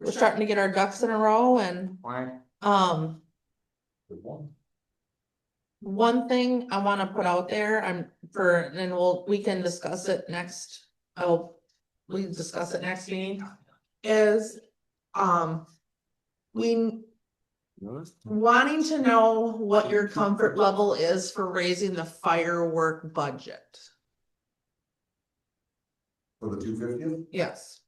we're starting to get our ducks in a row and, Good one. one thing I wanna put out there, and we can discuss it next, we can discuss it next meeting, is, we wanting to know what your comfort level is for raising the firework budget. For the 250th? Yes.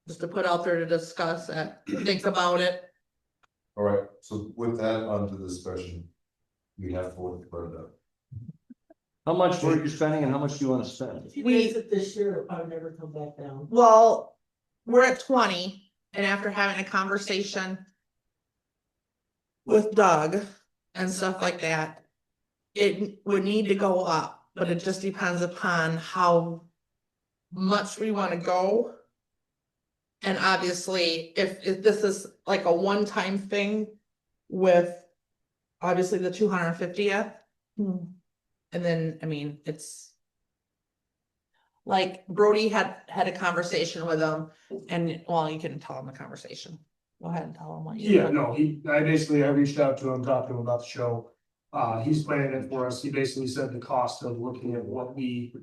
Just to put out there to discuss it, think about it. All right, so with that on to the discussion. We have for Brenda. How much were you spending and how much do you wanna spend? If you raise it this year, it'll probably never come back down. Well, we're at 20, and after having a conversation with Doug and stuff like that, it would need to go up, but it just depends upon how much we wanna go. And obviously, if this is like a one-time thing with obviously the 250th. And then, I mean, it's like Brody had a conversation with him, and well, you can tell him the conversation. Go ahead and tell him what you. Yeah, no, I reached out to him, talked to him about the show. He's planning it for us. He basically said the cost of looking at what we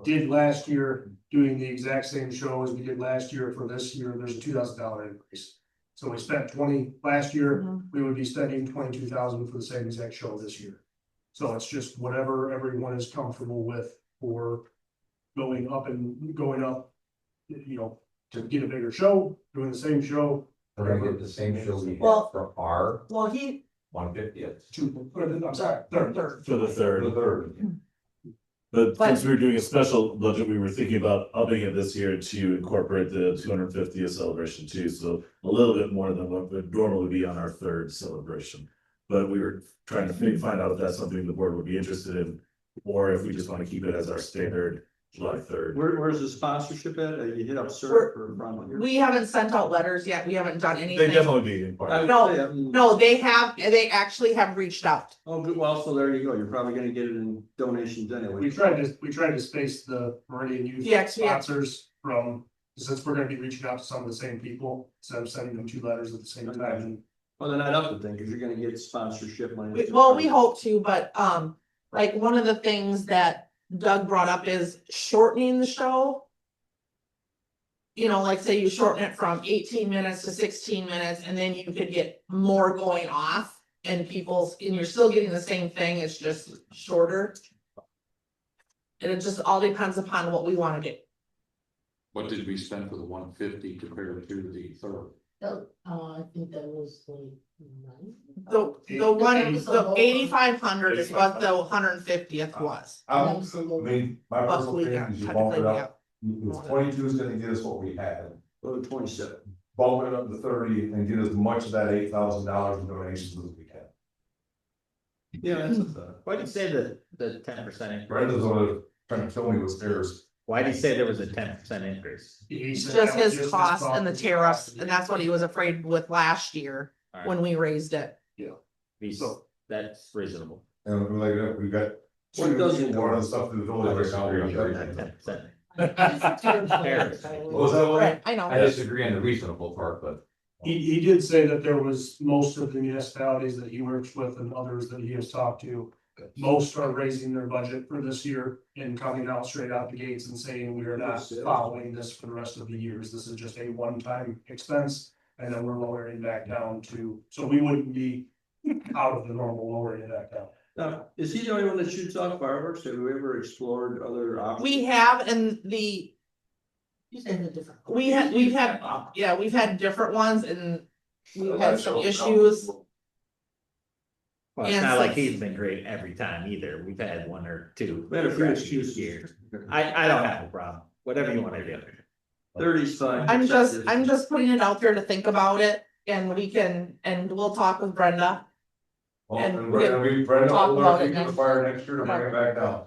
did last year, doing the exact same show as we did last year for this year, there's a $2,000 increase. So we spent 20 last year, we would be spending 22,000 for the same exact show this year. So it's just whatever everyone is comfortable with for going up, you know, to get a bigger show, doing the same show. We're gonna get the same show we had Well- for our Well, he. 150th. I'm sorry, third. For the third. The third. But since we were doing a special budget, we were thinking about upping it this year to incorporate the 250th celebration too, so a little bit more than what would normally be on our third celebration. But we were trying to find out if that's something the board would be interested in, or if we just want to keep it as our standard July 3rd. Where's the sponsorship at? You hit up Sir for front here? We haven't sent out letters yet, we haven't done They anything. definitely be in part. No, they actually have reached out. Oh, good, well, so there you go, you're probably gonna get it in donations anyway. We tried to space the Meridian Youth Yeah. sponsors from, since we're gonna be reaching out to some of the same people, instead of sending them 2 letters at the same time. Well, then I'd up the thing, cause you're gonna get sponsorship money. Well, we hope to, but like one of the things that Doug brought up is shortening the show. You know, like say you shorten it from 18 minutes to 16 minutes, and then you could get more going off and you're still getting the same thing, it's just shorter. And it just all depends upon what we wanna do. What did we spend for the 150 compared to the third? I think that was like 9. The 8,500 is what the 150th was. I mean, my But personal we opinion got is you bump it technically, up. If 22 is gonna get us what we had. Go to 27. Bump it up to 30 and get as much of that $8,000 in donations as we can. Yeah, that's a thought. Why did you say the 10% Brenda's increase? trying to kill me with stairs. Why did you say there was a 10% increase? He said Just that was his cost and the tariffs, and that's what he was afraid with last year Alright, when we raised it. That's reasonable. And like, we got What doesn't more of the stuff to the village right now. We got that. 10%. What was that one? Right, I know. I disagree on the reasonable part, but He did say that there was most of the municipalities that he works with and others that he has talked to. Most are raising their budget for this year and coming out straight out the gates and saying we are not following this for the rest of the years. This is just a one-time expense. And then we're lowering it back down to, so we wouldn't be out of the normal lowering it back down. Now, is he the only one that shoots off fireworks? Have we ever explored other options? We have, and You said the different. we've had different ones and we've had some issues. Well, it's And not like so- he's been great every time either. We've had one or two. We had a few crashes excuses. years. I don't have a problem, whatever you wanna do. 30's fine. I'm just putting it out there to think about it, and we'll talk with Brenda. Well, And and we'll Brenda talk will about learn it to the next- fire next year to bring it back down.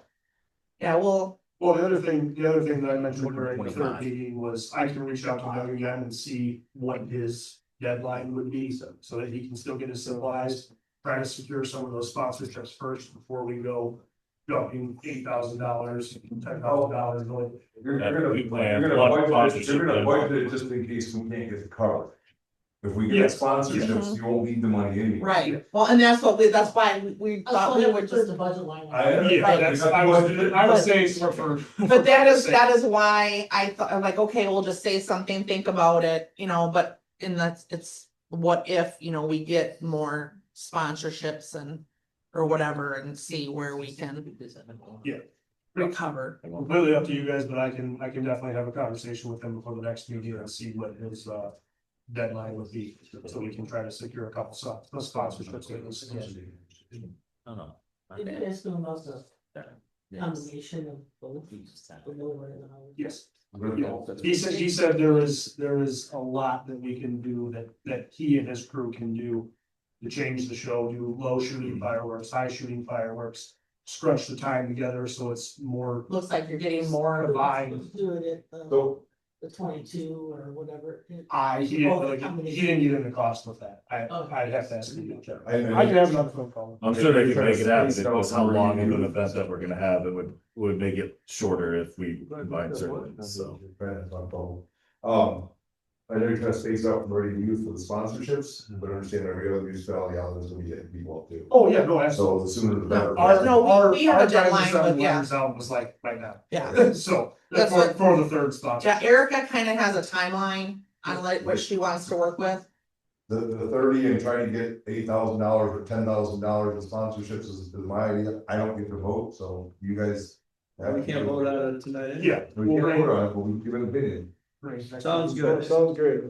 Yeah, Well, the other thing that I mentioned during the 25. third meeting was I can reach out to Doug again and see what his deadline would be, so that he can still get his supplies. Try to secure some of those sponsorships first before we go $8,000, $10,000, really. You're Yeah, gonna, we plan you're one gonna budget, sponsorship you're gonna then. budget it just in case we can't get the cover. If we get Yes. sponsorships, you won't need the money anyway. Right, well, and that's that's why we I thought thought we that would was just. the budget line. Yeah, that's, I was saying for. But that is why I thought, I'm like, okay, we'll just say something, think about it, but, and it's what if, we get more sponsorships and. Or whatever and see where we can Yeah. recover. Completely up to you guys, but I can definitely have a conversation with him before the next meeting and see what his deadline would be. So we can try to secure a couple sponsorships. at least. Oh, no. Did you ask them about the combination of both? The lower and the higher? Yes. Yeah. He said there is a lot that we can do that he and his crew can do. To change the show, do low shooting fireworks, high shooting fireworks, scrunch the time together so it's more Looks like you're getting more. combined. Do it at So, the 22 or whatever. He didn't get into cost with that. I'd have to ask him. I can have another phone call. I'm sure they could make it happen, it was how long of an event that we're gonna have, it would make it shorter if we combine certain things, so. I know you're trying to space out from ready to use for the sponsorships, but understand every other municipality out there is gonna be getting people too. Oh, yeah, no, absolutely. So the sooner the better. we have a deadline, but yeah. Letters out was like right now. Yeah. So, That's for the third sponsor. Yeah, Erica kind of has a timeline on like what she wants to work with. The 30 and trying to get $8,000 or $10,000 of sponsorships is my idea. I don't get to vote, so you guys. We can't vote on it tonight. anyway. Yeah. We can't vote on it, but we can give an opinion. Sounds good. Sounds great.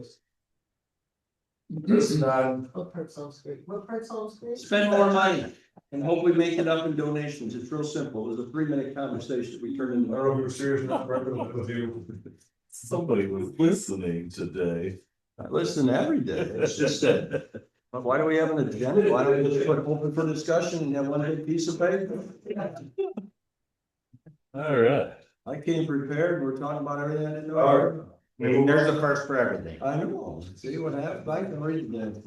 This is not, What part sounds great? What part sounds great? Spend more money and hope we make it up in donations. It's real simple. It was a 3-minute conversation we turned I into. don't know if you were serious enough to recommend with you. Somebody was listening today. I listen every day. It's just that, why do we have an agenda? Why don't we just put it open for discussion and have one big piece of paper? All right. I came prepared. We're talking about everything I didn't know. All right. There's a first for everything. I know. See what happens? I can read that.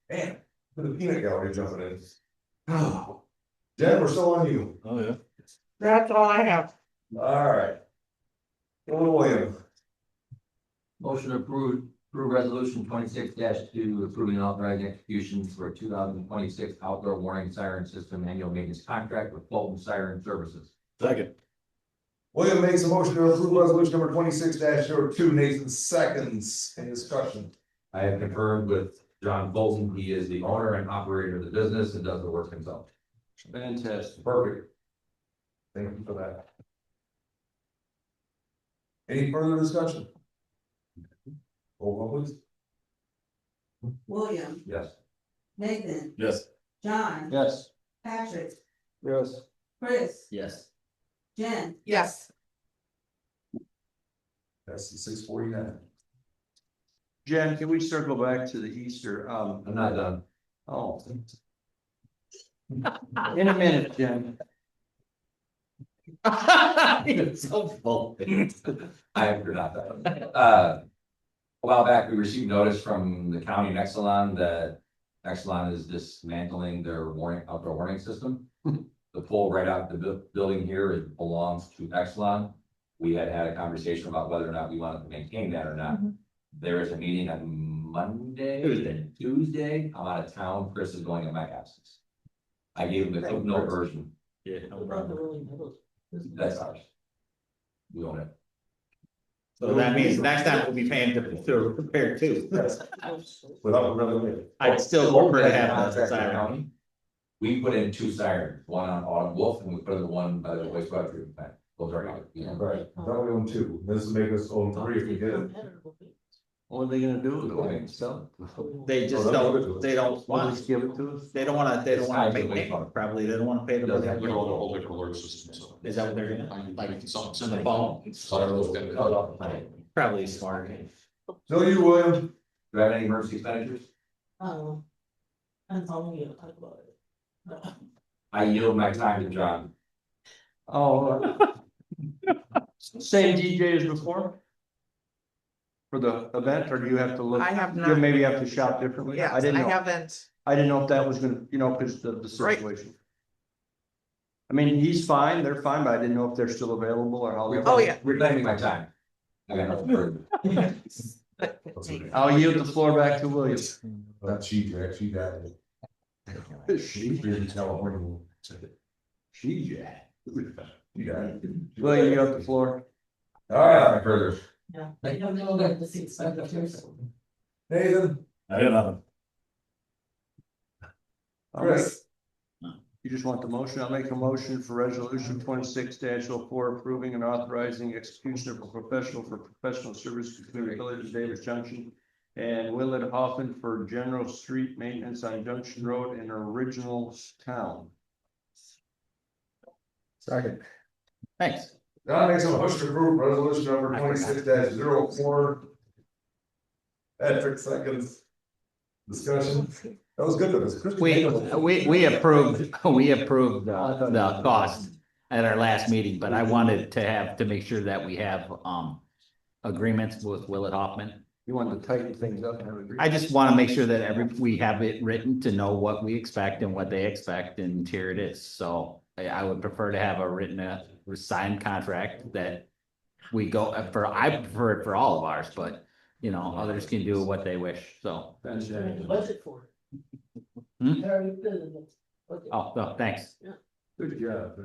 Man, the peanut gallery jumping in. Oh, Jen, we're still on you. Oh, yeah. That's all I have. All right. William. Motion approved, approve resolution 26-2, approving and authorizing execution for a 2026 outdoor warning siren system annual maintenance contract with Fulton Siren Services. Second. William makes a motion to approve resolution number 26-02. Nathan seconds. Any discussion? I have confirmed with John Fulton, he is the owner and operator of the business and does the work himself. Fantastic. Perfect. Thank you for that. Any further discussion? Roll call, please. William, Yes. Nathan, Yes. John, Yes. Patrick, Yes. Chris, Yes. Jen. Yes. That's the 649. Jen, can we circle back to the Easter? I'm not done. Oh. In a minute, Jen. It's so full. I have not done. A while back, we received notice from the county and Exelon that Exelon is dismantling their outdoor warning system. The pole right out the building here, it belongs to Exelon. We had a conversation about whether or not we wanted to maintain that or not. There is a meeting on Tuesday. I'm out of town. Chris is going in my absence. I gave him the Cliff Note version. Yeah. What about the rolling meadows? That's ours. We own it. So that means next time we'll be paying to repair too. Without really. I'd still prefer to have the siren. We put in 2 sirens, one on Autumn Wolf and we put in the one by the wastewater treatment plant. Those are out. Right, I thought we own 2. This will make us own 3 if we did it. What are they gonna do with it? Sell They just don't, they don't want, Just give it to us? they don't wanna pay, probably, they don't wanna pay the. Does that- We all know the alert system, so. Is that what they're doing? Like, Some on the phone? Cut off the plant. Probably smart. So you, William. Do you have any emergency expenditures? I'm telling you to talk about it. I yield my time to John. Oh. Same DJ as before? For the event, or do you have to look? I have You not. maybe have to shop differently? Yes, I didn't know. haven't. I didn't know if that was gonna, because the Right. situation. I mean, he's fine, they're fine, but I didn't know if they're still available or how. Oh, yeah. Reclaiming my time. I got nothing further. I'll yield the floor back to William. That she got it. She In California. She got You got it. William, you have the floor. All right, Further. Yeah, I don't know that the seats back up here, so. Nathan, I got nothing. Chris, You just want the motion? I'll make a motion for resolution 26-04 approving and authorizing execution of a professional service between the Village of Davis Junction and Willard Hoffman for general street maintenance on Junction Road in original town. Second. Thanks. John makes a motion to approve resolution number 26-04. Patrick seconds. Discussion. That was good of us. Chris, We approved the cost at our last meeting, but I wanted to make sure that we have, agreements with Willett Hoffman. You want to tighten things up? and have a- I just want to make sure that we have it written to know what we expect and what they expect, and here it is. So I would prefer to have a written, signed contract that we go for. I prefer it for all of ours, but you know, others can do what they wish, so. Budget for it. Hmm? They already put it in the budget. Oh, no, thanks. Good job.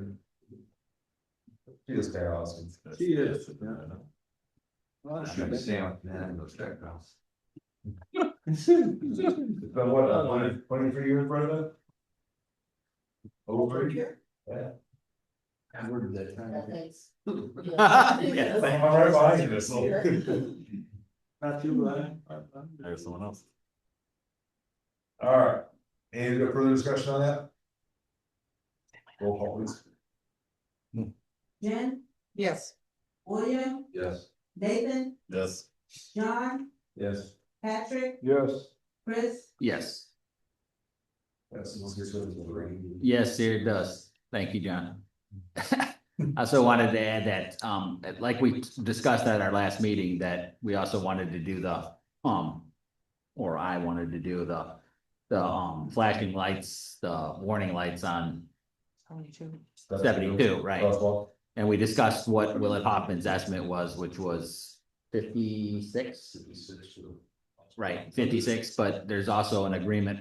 She is awesome. She is. I'm gonna be staying with that in those check rounds. It's been what, 23 years, Brenda? Over here? Yeah. Where did that Yeah, time? thanks. Yes. I'm right behind you, so. Not too bad. There's someone else. All right, any further discussion on that? Roll call please. Jen, Yes. William, Yes. Nathan, Yes. John, Yes. Patrick, Yes. Chris, Yes, Yes, let's get started with the rain. yes, it does. Thank you, John. I also wanted to add that, like we discussed at our last meeting, that we also wanted to do or I wanted to do the flashing lights, the warning lights on 72, right? Crosswalk. And we discussed what Willett Hoffman's estimate was, which was 56, right, 56, but there's also an agreement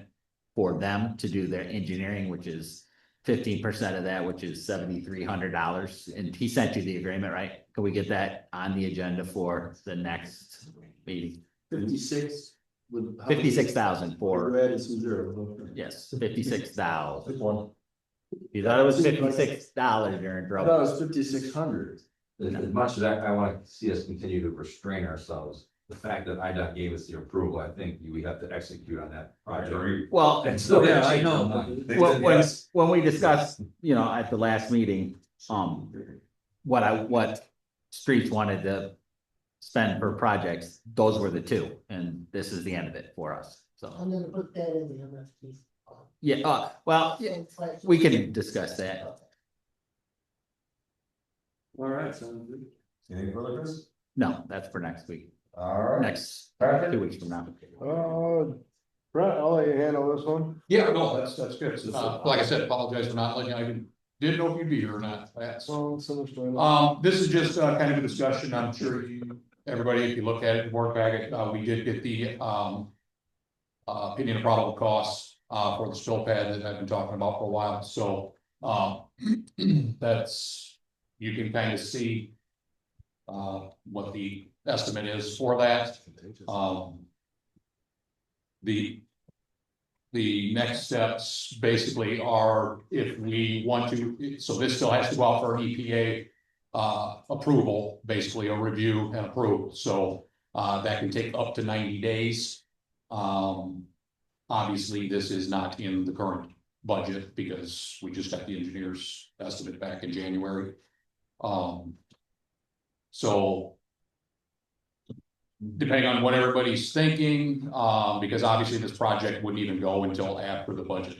for them to do their engineering, which is 15% of that, which is $7,300. And he sent you the agreement, right? Can we get that on the agenda for the next meeting? 56. 56,000 for, We're adding some zero. yes, 56,000. Pick one. You thought it was $56, you're in I trouble. thought it was 5,600. As much as I want to see us continue to restrain ourselves, the fact that IDOT gave us the approval, I think we have to execute on that project. Well, And so, Yeah, I know. when we discussed, you know, at the last meeting, what streets wanted to spend for projects, those were the two, and this is the end of it for us, so. I'm gonna put that in the MFT. Yeah, well, we can discuss that. All right, sounds good. Anything further, Chris? No, that's for next week, All right. next 2 Patrick? weeks from now. Brett, I'll let you handle this one. Yeah, no, that's good. Like I said, apologize for not letting you, didn't know if you'd be here or not. That's, this is just kind of a discussion. I'm sure everybody, if you look at it, work back, we did get the, opinion of probable costs, for the spill pad that I've been talking about for a while. So, that's, you can kind of see, what the estimate is for that. The next steps basically are if we want to, so this still has to go out for an EPA approval, basically a review and approval. So that can take up to 90 days. Obviously, this is not in the current budget because we just got the engineer's estimate back in January. So depending on what everybody's thinking, because obviously this project wouldn't even go until after the budget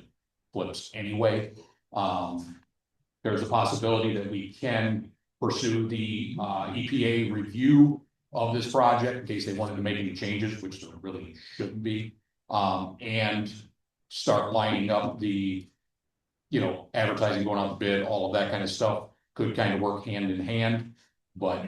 flips anyway. There's a possibility that we can pursue the EPA review of this project in case they wanted to make any changes, which there really shouldn't be, and start lining up the you know, advertising going out to bid, all of that kind of stuff could kind of work hand in hand, but,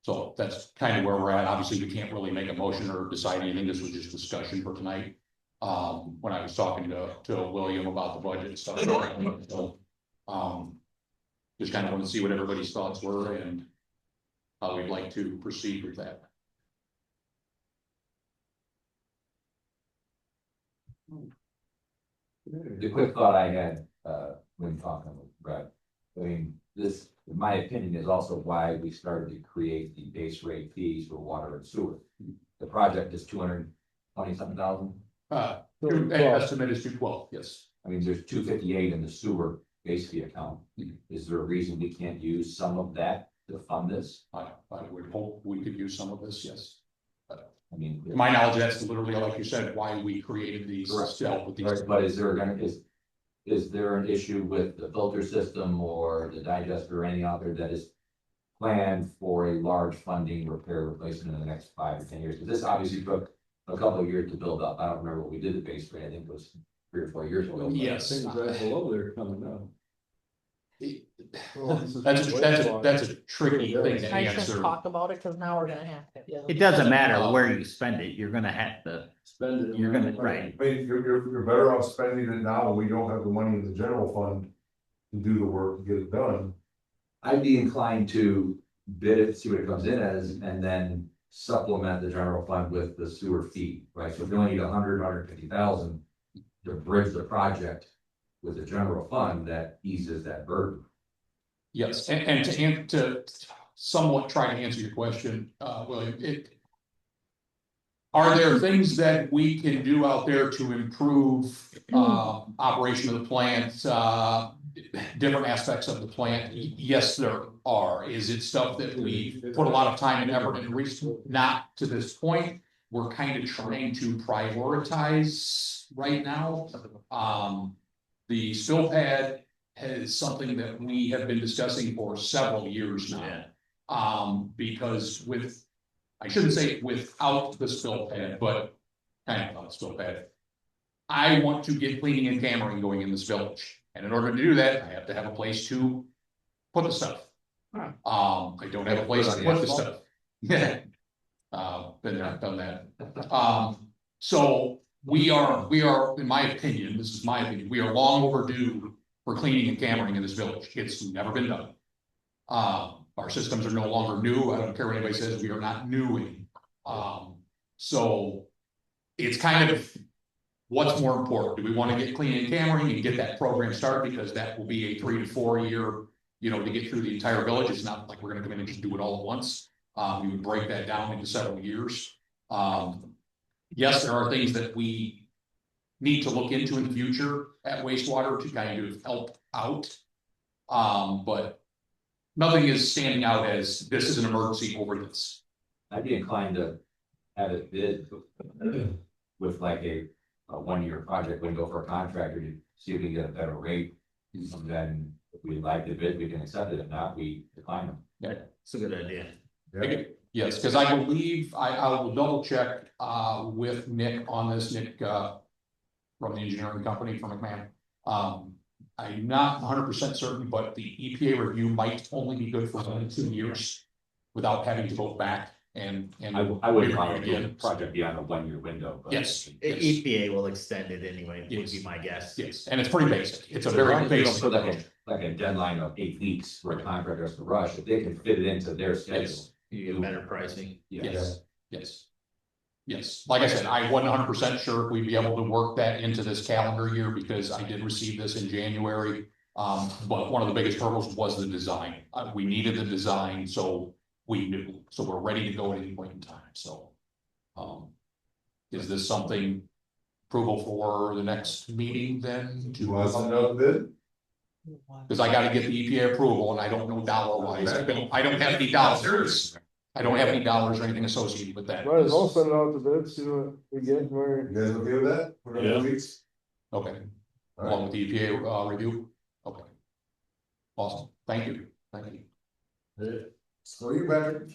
so that's kind of where we're at. Obviously, we can't really make a motion or decide anything. This was just discussion for tonight. When I was talking to William about the budget and stuff. So, just kind of want to see what everybody's thoughts were and how we'd like to proceed with that. The quick thought I had, when talking with Brett, I mean, this, in my opinion, is also why we started to create the base rate fees for water and sewer. The project is 220-something thousand. Estimate is 212, yes. I mean, there's 258 in the sewer base fee account. Is there a reason we can't use some of that to fund this? I would hope we could use some of this, yes. I mean, To my knowledge, that's literally, like you said, why we created these, Correct. to help with these. right, but is there an issue with the filter system or the digester or any other that is planned for a large funding repair replacement in the next 5 or 10 years? Because this obviously took a couple of years to build up. I don't remember what we did the base rate. I think it was 3 or 4 years ago. Yes. Things right below there coming up. That's a tricky thing to I shouldn't answer. talk about it, cause now we're gonna have to. It doesn't matter where you spend it, you're gonna have to, Spend it. you're gonna, right. I mean, you're better off spending it now when we don't have the money in the general fund to do the work, and get it done. I'd be inclined to bid it, see what it comes in as, and then supplement the general fund with the sewer fee, right? So if you only need 150,000 to bridge the project with the general fund, that eases that burden. Yes, and to somewhat try to answer your question, William, are there things that we can do out there to improve, operation of the plant, different aspects of the plant? Yes, there are. Is it stuff that we put a lot of time and effort into recently? Not to this point. We're kind of trying to prioritize right now. The spill pad is something that we have been discussing for several years now. Because I shouldn't say without the spill pad, but kind of without the spill pad. I want to get cleaning and cammering going in this village. And in order to do that, I have to have a place to put the stuff. I don't have a place to put the stuff. Yeah. Been there, done that. So we are, in my opinion, this is my opinion, we are long overdue for cleaning and cammering in this village. It's never been done. Our systems are no longer new. I don't care what anybody says, we are not new. So it's kind of what's more important. Do we want to get cleaning and cammering and get that program started? Because that will be a 3 to 4 year, you know, to get through the entire village. It's not like we're going to come in and just do it all at once. We would break that down into several years. Yes, there are things that we need to look into in the future at wastewater to kind of help out. But nothing is standing out as this is an emergency over this. I'd be inclined to have it bid with like a 1-year project window for a contractor to see if we can get a better rate. And then if we like the bid, we can accept it. If not, we decline them. Yeah, It's a good idea. Yeah. yes, because I believe I will double check with Nick on this, Nick from the engineering company from McMahon. I'm not 100% certain, but the EPA review might only be good for 1 to 2 years without having to go back and. I wouldn't want to do the project beyond a 1-year window. But Yes. EPA will extend it anyway, would Yes. be my guess. Yes, and it's pretty basic. It's a So as long very as we don't basic. put like a deadline of 8 weeks for a contractor has to rush, if they can fit it into their schedule. Yes. You get better pricing. Yes, yes. Yes, like I said, I wasn't 100% sure if we'd be able to work that into this calendar year because I did receive this in January. But one of the biggest hurdles was the design. We needed the design, so we knew, so we're ready to go at any point in time, so. Is this something approval for the next meeting then? Do you want to send out the bid? Because I gotta get the EPA approval and I don't know dollar wise, I don't have any dollars. I don't have any dollars or anything associated with that. Might as well send it out to bid, see what we get, where. You guys okay with that? For Yeah. 2 weeks? Okay, All right. along with the EPA review, okay. Awesome, thank you, thank you. So you better.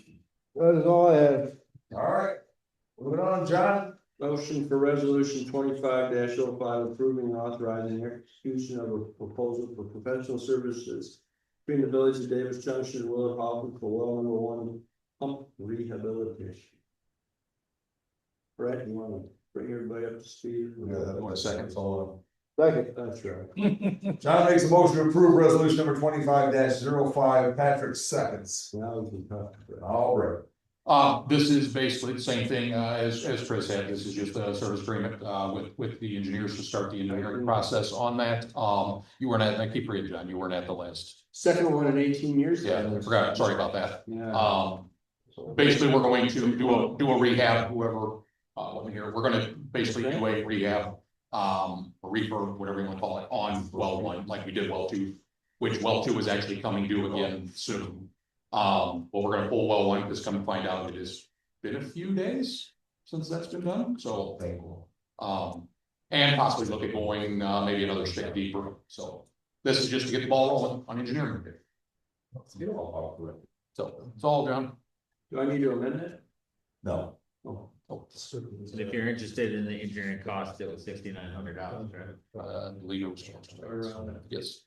That is all I have. All right. Moving on, John. Motion for resolution 25-05 approving and authorizing execution of a proposal for professional services between the village of Davis Junction and Willard Hoffman for well number 1 pump rehabilitation. Brett, you wanna bring everybody up to speed? Yeah, 1 second. Second, that's right. John makes a motion to approve resolution number 25-05. Patrick seconds. Now we can talk to Brett. All right. This is basically the same thing, as Chris said, this is just a service agreement, with the engineers to start the engineering process on that. You weren't at, I keep reading, John, you weren't at the list. Second one in 18 years. Yeah, I forgot, sorry about that. Yeah. Basically, we're going to do a rehab, whoever, here, we're gonna basically do a rehab, a refurb, whatever you wanna call it, on well 1, like we did well 2, which well 2 is actually coming due again soon. But we're gonna pull well 1, because come to find out, it has been a few days since that's been done, so. And possibly look at going, maybe another stick deeper, so. This is just to get the ball rolling on engineering. So, it's all done. Do I need to amend it? No. And if you're interested in the engineering cost, it was $6,900, right? Legal. Yes.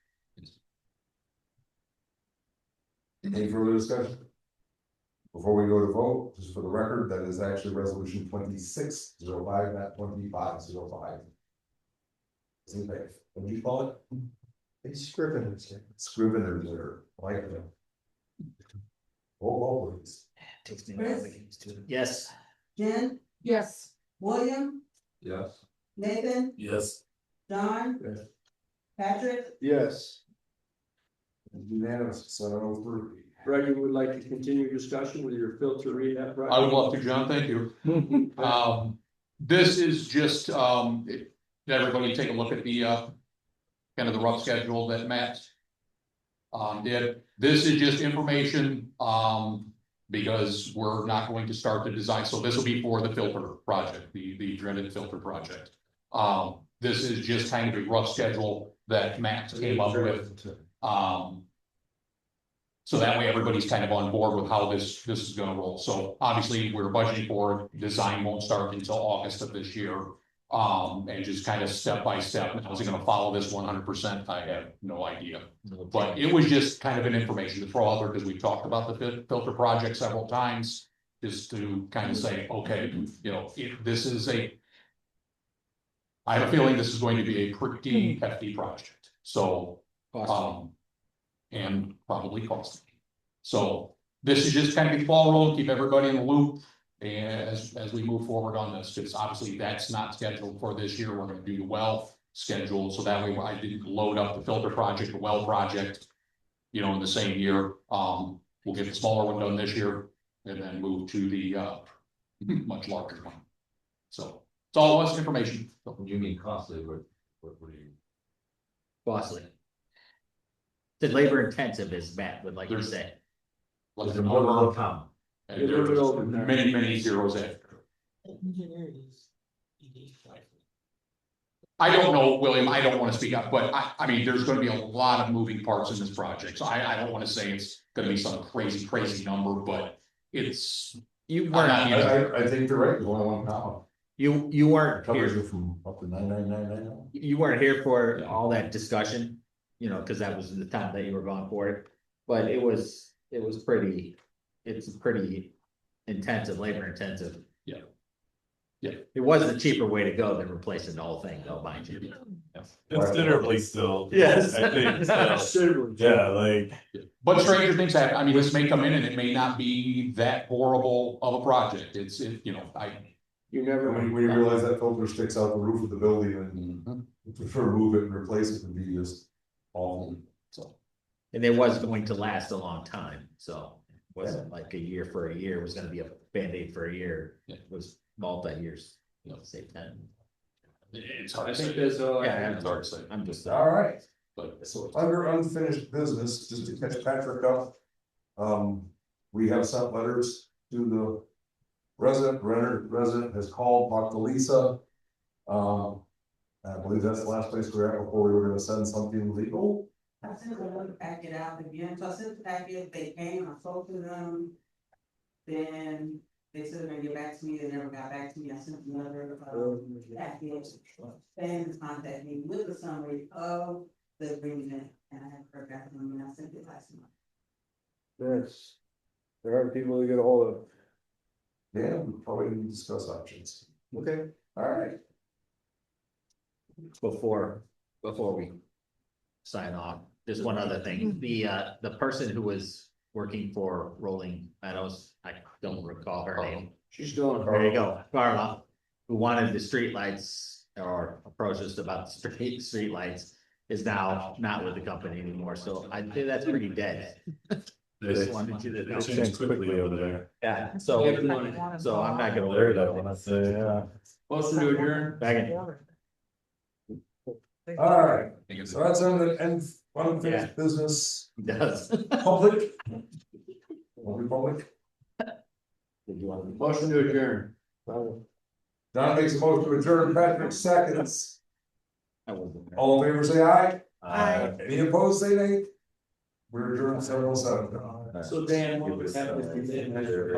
Any further discussion? Before we go to vote, just for the record, that is actually resolution 26-05, not 25-05. What do you call it? It's Scrivener's. Scrivener's error, like that. Roll please. Takes me a while to get used to it. Yes. Jen, Yes. William, Yes. Nathan, Yes. John. Yes. Patrick, Yes. Unanimous, 703. Brett, you would like to continue discussion with your filter rehab project? I would love to, John, thank you. This is just, everybody take a look at the, kind of the rough schedule that Matt did. This is just information, because we're not going to start the design, so this will be for the filter project, the dreaded filter project. This is just kind of a rough schedule that Matt came up with. So that way everybody's kind of on board with how this is gonna roll. So obviously, we're budgeting for it. Design won't start until August of this year. And just kind of step by step. How's it gonna follow this 100%? I have no idea. But it was just kind of an information to throw out there because we talked about the filter project several times. Just to kind of say, okay, you know, if this is I have a feeling this is going to be a pretty hefty project. So, and probably costly. So this is just kind of get the ball rolling, keep everybody in the loop. As we move forward on this, because obviously that's not scheduled for this year, we're gonna do the well schedule, so that way I didn't load up the filter project, the well project. You know, in the same year, we'll get the smaller one done this year, and then move to the much larger one. So it's all less information. When you mean costly, what do you? Costly. The labor intensive is Matt would like to say. Like Is it more than one come? and there's many zeros after. I don't know, William, I don't wanna speak up, but I mean, there's gonna be a lot of moving parts in this project, so I don't wanna say it's gonna be some crazy number, but it's. You I'm weren't, not- I think you're right, there's only one column. you weren't Covers here, you from up to 99999. you weren't here for all that discussion, you know, because that was the time that you were going for it. But it's pretty intensive, labor intensive. Yeah. Yeah. It was the cheaper way to go than replacing the whole thing, though, mind you. Considerably still. Yes. I think so. Yeah, like. But stranger things happen, I mean, this may come in and it may not be that horrible of a project, you know, You never. When you realize that filter sticks out the roof of the building and to remove it and replace it would be just awful. So. And it was going to last a long time, so it wasn't like a year for a year, it was gonna be a Band-Aid for a year. Yeah. It was multi-years, you know, say 10. It's hard I to think say, that's all. Yeah, it's hard to say, I'm just. All right, but. so under unfinished business, just to catch Patrick up. We have sent letters to the resident has called, talked to Lisa. I believe that's the last place we were at before we were gonna send something legal. I sent them to pack it out again, so I sent the packet, they came, I spoke to them. Then they said they're gonna get back to me, they never got back to me, I sent another, package. Fans contacted me with the summary of the agreement, and I haven't heard back from them, and I sent it last month. Yes. There are people to get a hold of. Yeah, we probably need to discuss options. Okay. All right. Before we sign off, just one other thing, the person who was working for Rolling Meadows, I don't recall her name. She's still in. There you go, Carla, who wanted the streetlights or approached us about streetlights, is now not with the company anymore, so I'd say that's pretty dead. Just wanted you to know. They changed quickly over there. Yeah, so I'm not gonna There worry you about go, it. that's, yeah. Motion to adjourn. Back in. All right, so that's on the end, unfinished business, It does. public. Will be public. Motion to adjourn. Don makes a motion to adjourn, Patrick seconds. I wasn't there. All in favor, say aye. Aye. Any opposed, say nay. We're adjourned 7:07. So Dan, what would happen if we didn't measure?